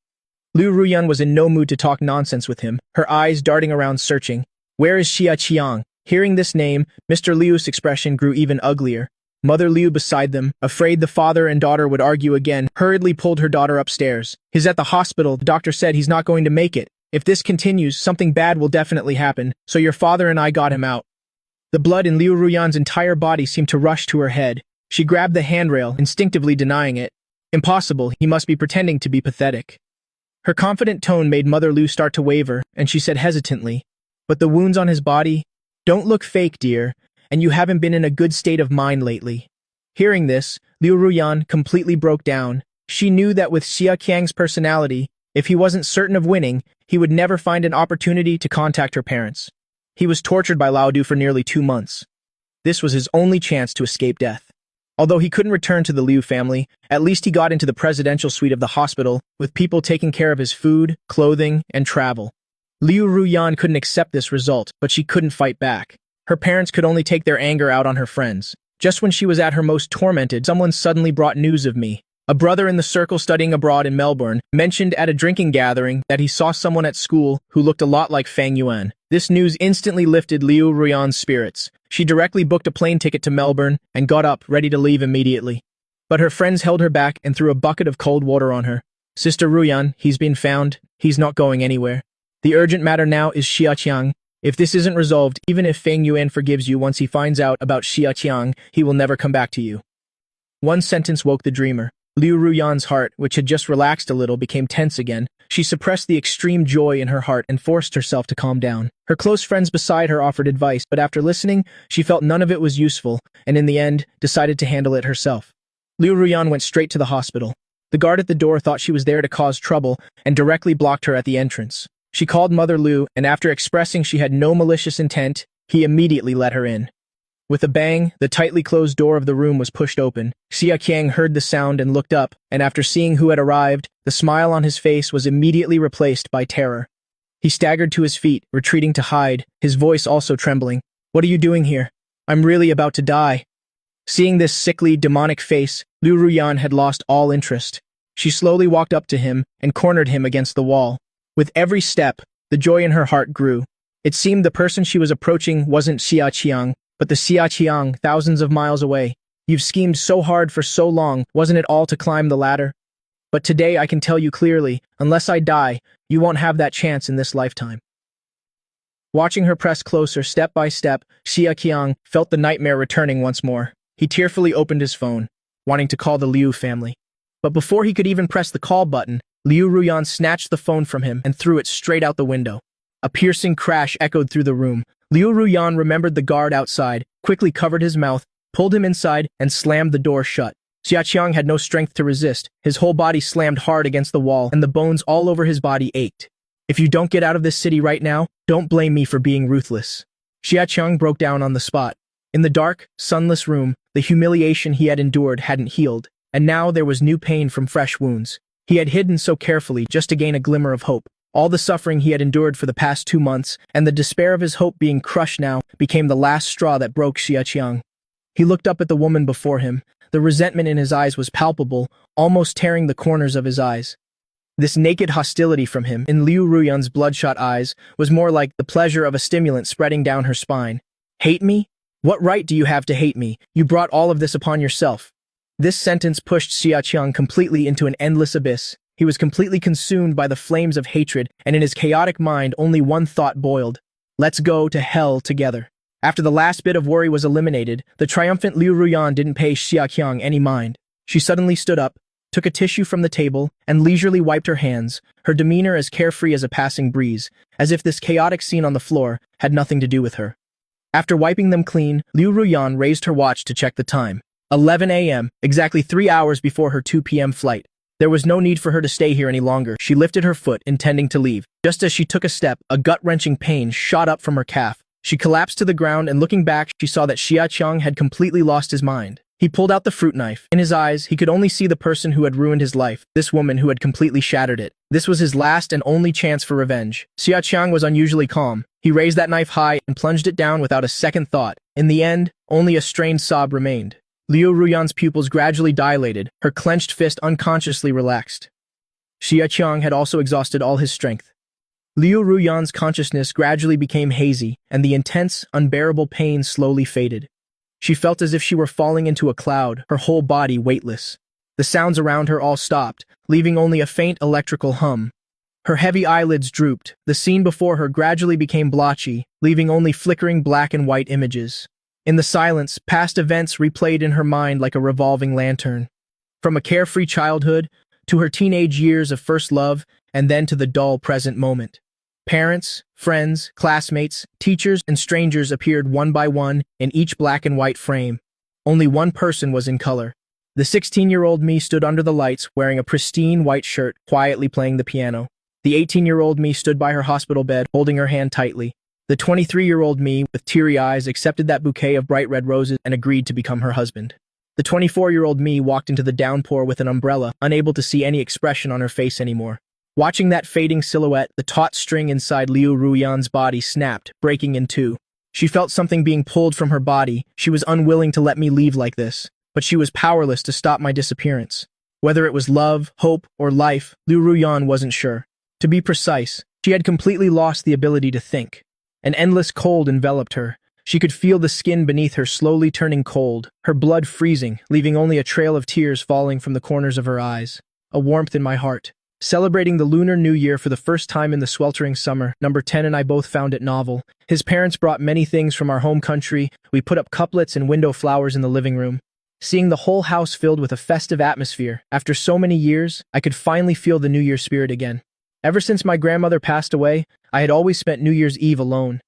Liu Ruyan was in no mood to talk nonsense with him, her eyes darting around searching. Where is Xia Qiang? Hearing this name, Mr. Liu's expression grew even uglier. Mother Liu beside them, afraid the father and daughter would argue again, hurriedly pulled her daughter upstairs. He's at the hospital. The doctor said he's not going to make it. If this continues, something bad will definitely happen, so your father and I got him out. The blood in Liu Ruyan's entire body seemed to rush to her head. She grabbed the handrail, instinctively denying it. Impossible, he must be pretending to be pathetic. Her confident tone made Mother Liu start to waver, and she said hesitantly, "But the wounds on his body? Don't look fake, dear, and you haven't been in a good state of mind lately." Hearing this, Liu Ruyan completely broke down. She knew that with Xia Qiang's personality, if he wasn't certain of winning, he would never find an opportunity to contact her parents. He was tortured by Lao Du for nearly 2 months. This was his only chance to escape death. Although he couldn't return to the Liu family, at least he got into the presidential suite of the hospital, with people taking care of his food, clothing, and travel. Liu Ruyan couldn't accept this result, but she couldn't fight back. Her parents could only take their anger out on her friends. Just when she was at her most tormented, someone suddenly brought news of me. A brother in the circle studying abroad in Melbourne mentioned at a drinking gathering that he saw someone at school who looked a lot like Fang Yuan. This news instantly lifted Liu Ruyan's spirits. She directly booked a plane ticket to Melbourne and got up, ready to leave immediately. But her friends held her back and threw a bucket of cold water on her. "Sister Ruyan, he's been found. He's not going anywhere. The urgent matter now is Xia Qiang. If this isn't resolved, even if Feng Yuan forgives you once he finds out about Xia Qiang, he will never come back to you." One sentence woke the dreamer. Liu Ruyan's heart, which had just relaxed a little, became tense again. She suppressed the extreme joy in her heart and forced herself to calm down. Her close friends beside her offered advice, but after listening, she felt none of it was useful, and in the end, decided to handle it herself. Liu Ruyan went straight to the hospital. The guard at the door thought she was there to cause trouble and directly blocked her at the entrance. She called Mother Liu, and after expressing she had no malicious intent, he immediately let her in. With a bang, the tightly closed door of the room was pushed open. Xia Qiang heard the sound and looked up, and after seeing who had arrived, the smile on his face was immediately replaced by terror. He staggered to his feet, retreating to hide, his voice also trembling. "What are you doing here? I'm really about to die." Seeing this sickly, demonic face, Liu Ruyan had lost all interest. She slowly walked up to him and cornered him against the wall. With every step, the joy in her heart grew. It seemed the person she was approaching wasn't Xia Qiang, but the Xia Qiang thousands of miles away. "You've schemed so hard for so long, wasn't it all to climb the ladder? But today I can tell you clearly, unless I die, you won't have that chance in this lifetime." Watching her press closer step by step, Xia Qiang felt the nightmare returning once more. He tearfully opened his phone, wanting to call the Liu family. But before he could even press the call button, Liu Ruyan snatched the phone from him and threw it straight out the window. A piercing crash echoed through the room. Liu Ruyan remembered the guard outside, quickly covered his mouth, pulled him inside, and slammed the door shut. Xia Qiang had no strength to resist. His whole body slammed hard against the wall, and the bones all over his body ached. "If you don't get out of this city right now, don't blame me for being ruthless." Xia Qiang broke down on the spot. In the dark, sunless room, the humiliation he had endured hadn't healed, and now there was new pain from fresh wounds. He had hidden so carefully just to gain a glimmer of hope. All the suffering he had endured for the past 2 months, and the despair of his hope being crushed now, became the last straw that broke Xia Qiang. He looked up at the woman before him. The resentment in his eyes was palpable, almost tearing the corners of his eyes. This naked hostility from him, in Liu Ruyan's bloodshot eyes, was more like the pleasure of a stimulant spreading down her spine. "Hate me? What right do you have to hate me? You brought all of this upon yourself." This sentence pushed Xia Qiang completely into an endless abyss. He was completely consumed by the flames of hatred, and in his chaotic mind only one thought boiled. "Let's go to hell together." After the last bit of worry was eliminated, the triumphant Liu Ruyan didn't pay Xia Qiang any mind. She suddenly stood up, took a tissue from the table, and leisurely wiped her hands, her demeanor as carefree as a passing breeze, as if this chaotic scene on the floor had nothing to do with her. After wiping them clean, Liu Ruyan raised her watch to check the time. 11 a.m., exactly 3 hours before her 2 p.m. flight. There was no need for her to stay here any longer. She lifted her foot, intending to leave. Just as she took a step, a gut-wrenching pain shot up from her calf. She collapsed to the ground, and looking back, she saw that Xia Qiang had completely lost his mind. He pulled out the fruit knife. In his eyes, he could only see the person who had ruined his life, this woman who had completely shattered it. This was his last and only chance for revenge. Xia Qiang was unusually calm. He raised that knife high and plunged it down without a second thought. In the end, only a strained sob remained. Liu Ruyan's pupils gradually dilated, her clenched fist unconsciously relaxed. Xia Qiang had also exhausted all his strength. Liu Ruyan's consciousness gradually became hazy, and the intense, unbearable pain slowly faded. She felt as if she were falling into a cloud, her whole body weightless. The sounds around her all stopped, leaving only a faint electrical hum. Her heavy eyelids drooped. The scene before her gradually became blotchy, leaving only flickering black and white images. In the silence, past events replayed in her mind like a revolving lantern. From a carefree childhood, to her teenage years of first love, and then to the dull present moment. Parents, friends, classmates, teachers, and strangers appeared one by one in each black and white frame. Only one person was in color. The 16-year-old me stood under the lights, wearing a pristine white shirt, quietly playing the piano. The 18-year-old me stood by her hospital bed, holding her hand tightly. The 23-year-old me, with teary eyes, accepted that bouquet of bright red roses and agreed to become her husband. The 24-year-old me walked into the downpour with an umbrella, unable to see any expression on her face anymore. Watching that fading silhouette, the taut string inside Liu Ruyan's body snapped, breaking in two. She felt something being pulled from her body. She was unwilling to let me leave like this, but she was powerless to stop my disappearance. Whether it was love, hope, or life, Liu Ruyan wasn't sure. To be precise, she had completely lost the ability to think. An endless cold enveloped her. She could feel the skin beneath her slowly turning cold, her blood freezing, leaving only a trail of tears falling from the corners of her eyes. A warmth in my heart. Celebrating the Lunar New Year for the first time in the sweltering summer, number 10 and I both found it novel. His parents brought many things from our home country. We put up couplets and window flowers in the living room. Seeing the whole house filled with a festive atmosphere, after so many years, I could finally feel the New Year spirit again. Ever since my grandmother passed away, I had always spent New Year's Eve alone.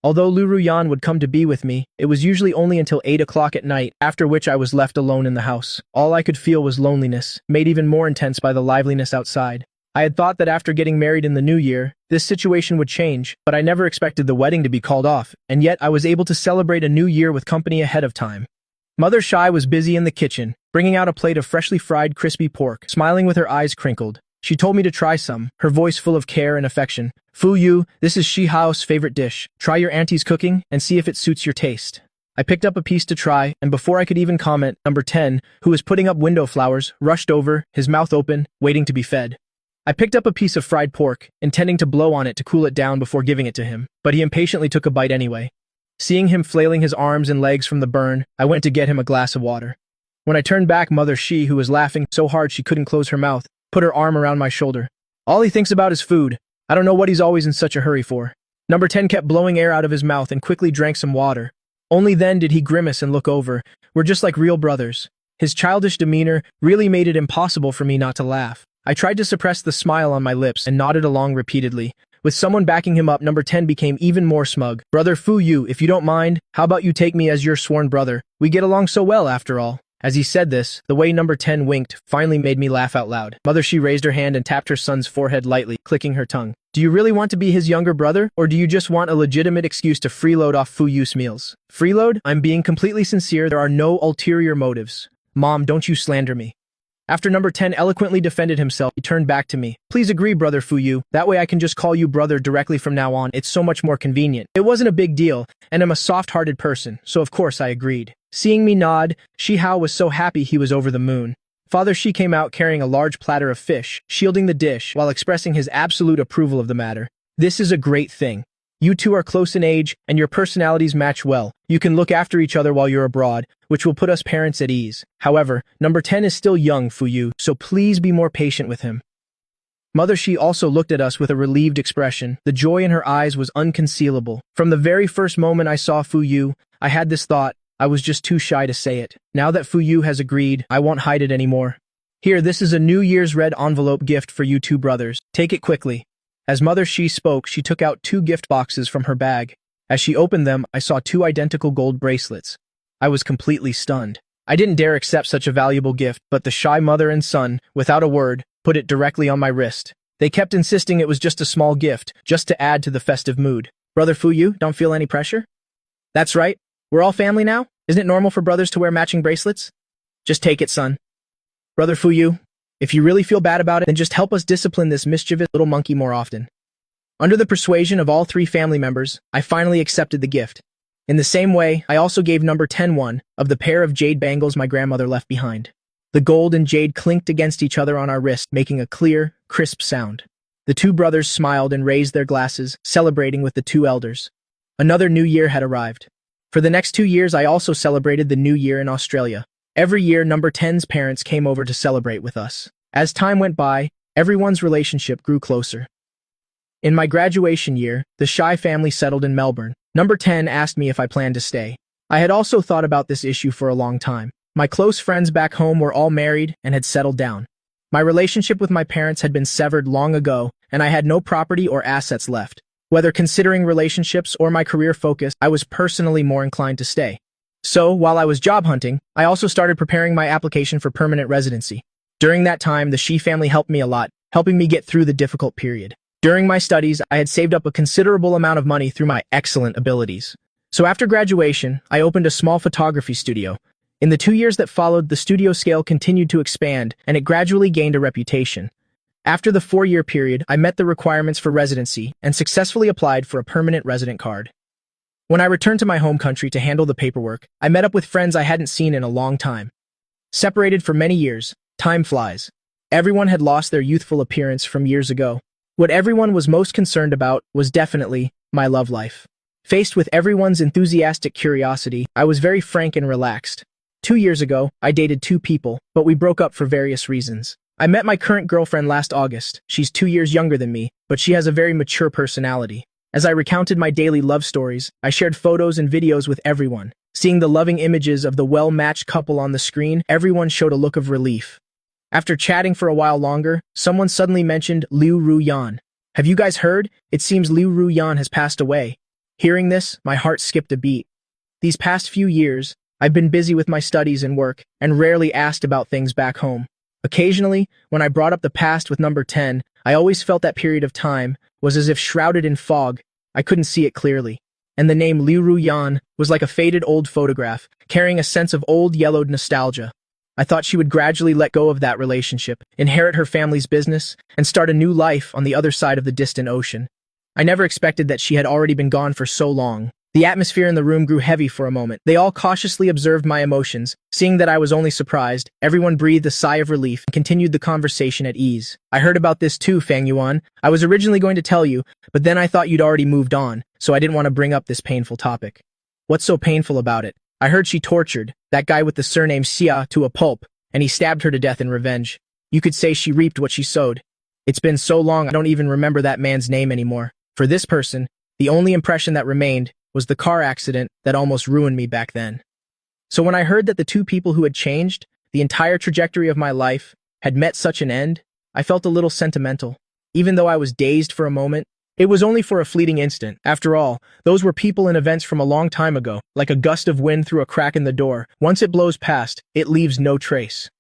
Although Liu Ruyan would come to be with me, it was usually only until 8 o'clock at night, after which I was left alone in the house. All I could feel was loneliness, made even more intense by the liveliness outside. I had thought that after getting married in the new year, this situation would change, but I never expected the wedding to be called off, and yet I was able to celebrate a new year with company ahead of time. Mother Shai was busy in the kitchen, bringing out a plate of freshly fried crispy pork, smiling with her eyes crinkled. She told me to try some, her voice full of care and affection. Fu Yu, this is Shi Hao's favorite dish. Try your auntie's cooking and see if it suits your taste. I picked up a piece to try, and before I could even comment, number 10, who was putting up window flowers, rushed over, his mouth open, waiting to be fed. I picked up a piece of fried pork, intending to blow on it to cool it down before giving it to him, but he impatiently took a bite anyway. Seeing him flailing his arms and legs from the burn, I went to get him a glass of water. When I turned back, Mother Shi, who was laughing so hard she couldn't close her mouth, put her arm around my shoulder. All he thinks about is food. I don't know what he's always in such a hurry for. Number 10 kept blowing air out of his mouth and quickly drank some water. Only then did he grimace and look over. We're just like real brothers. His childish demeanor really made it impossible for me not to laugh. I tried to suppress the smile on my lips and nodded along repeatedly. With someone backing him up, number 10 became even more smug. Brother Fu Yu, if you don't mind, how about you take me as your sworn brother? We get along so well after all. As he said this, the way number 10 winked finally made me laugh out loud. Mother Shi raised her hand and tapped her son's forehead lightly, clicking her tongue. Do you really want to be his younger brother, or do you just want a legitimate excuse to freeload off Fu Yu's meals? Freeload? I'm being completely sincere, there are no ulterior motives. Mom, don't you slander me. After number 10 eloquently defended himself, he turned back to me. Please agree, Brother Fu Yu. That way I can just call you brother directly from now on. It's so much more convenient. It wasn't a big deal, and I'm a soft-hearted person, so of course I agreed. Seeing me nod, Shi Hao was so happy he was over the moon. Father Shi came out carrying a large platter of fish, shielding the dish while expressing his absolute approval of the matter. This is a great thing. You two are close in age, and your personalities match well. You can look after each other while you're abroad, which will put us parents at ease. However, number 10 is still young, Fu Yu, so please be more patient with him. Mother Shi also looked at us with a relieved expression. The joy in her eyes was unconcealable. From the very first moment I saw Fu Yu, I had this thought. I was just too shy to say it. Now that Fu Yu has agreed, I won't hide it anymore. Here, this is a New Year's red envelope gift for you two brothers. Take it quickly. As Mother Shi spoke, she took out 2 gift boxes from her bag. As she opened them, I saw 2 identical gold bracelets. I was completely stunned. I didn't dare accept such a valuable gift, but the shy mother and son, without a word, put it directly on my wrist. They kept insisting it was just a small gift, just to add to the festive mood. Brother Fu Yu, don't feel any pressure? That's right. We're all family now? Isn't it normal for brothers to wear matching bracelets? Just take it, son. Brother Fu Yu, if you really feel bad about it, then just help us discipline this mischievous little monkey more often. Under the persuasion of all 3 family members, I finally accepted the gift. In the same way, I also gave number 10 one of the pair of jade bangles my grandmother left behind. The gold and jade clinked against each other on our wrist, making a clear, crisp sound. The 2 brothers smiled and raised their glasses, celebrating with the 2 elders. Another new year had arrived. For the next 2 years, I also celebrated the New Year in Australia. Every year, number 10's parents came over to celebrate with us. As time went by, everyone's relationship grew closer. In my graduation year, the Shy family settled in Melbourne. Number 10 asked me if I planned to stay. I had also thought about this issue for a long time. My close friends back home were all married and had settled down. My relationship with my parents had been severed long ago, and I had no property or assets left. Whether considering relationships or my career focus, I was personally more inclined to stay. So, while I was job hunting, I also started preparing my application for permanent residency. During that time, the Shi family helped me a lot, helping me get through the difficult period. During my studies, I had saved up a considerable amount of money through my excellent abilities. So after graduation, I opened a small photography studio. In the 2 years that followed, the studio scale continued to expand, and it gradually gained a reputation. After the 4-year period, I met the requirements for residency and successfully applied for a permanent resident card. When I returned to my home country to handle the paperwork, I met up with friends I hadn't seen in a long time. Separated for many years, time flies. Everyone had lost their youthful appearance from years ago. What everyone was most concerned about was definitely my love life. Faced with everyone's enthusiastic curiosity, I was very frank and relaxed. 2 years ago, I dated 2 people, but we broke up for various reasons. I met my current girlfriend last August. She's 2 years younger than me, but she has a very mature personality. As I recounted my daily love stories, I shared photos and videos with everyone. Seeing the loving images of the well-matched couple on the screen, everyone showed a look of relief. After chatting for a while longer, someone suddenly mentioned Liu Ruyan. Have you guys heard? It seems Liu Ruyan has passed away. Hearing this, my heart skipped a beat. These past few years, I've been busy with my studies and work, and rarely asked about things back home. Occasionally, when I brought up the past with number 10, I always felt that period of time was as if shrouded in fog. I couldn't see it clearly. And the name Liu Ruyan was like a faded old photograph, carrying a sense of old yellowed nostalgia. I thought she would gradually let go of that relationship, inherit her family's business, and start a new life on the other side of the distant ocean. I never expected that she had already been gone for so long. The atmosphere in the room grew heavy for a moment. They all cautiously observed my emotions. Seeing that I was only surprised, everyone breathed a sigh of relief and continued the conversation at ease. I heard about this too, Fang Yuan. I was originally going to tell you, but then I thought you'd already moved on, so I didn't want to bring up this painful topic. What's so painful about it? I heard she tortured that guy with the surname Xia to a pulp, and he stabbed her to death in revenge. You could say she reaped what she sowed. It's been so long I don't even remember that man's name anymore. For this person, the only impression that remained was the car accident that almost ruined me back then. So when I heard that the 2 people who had changed the entire trajectory of my life had met such an end, I felt a little sentimental. Even though I was dazed for a moment, it was only for a fleeting instant. After all, those were people and events from a long time ago, like a gust of wind through a crack in the door. Once it blows past, it leaves no trace.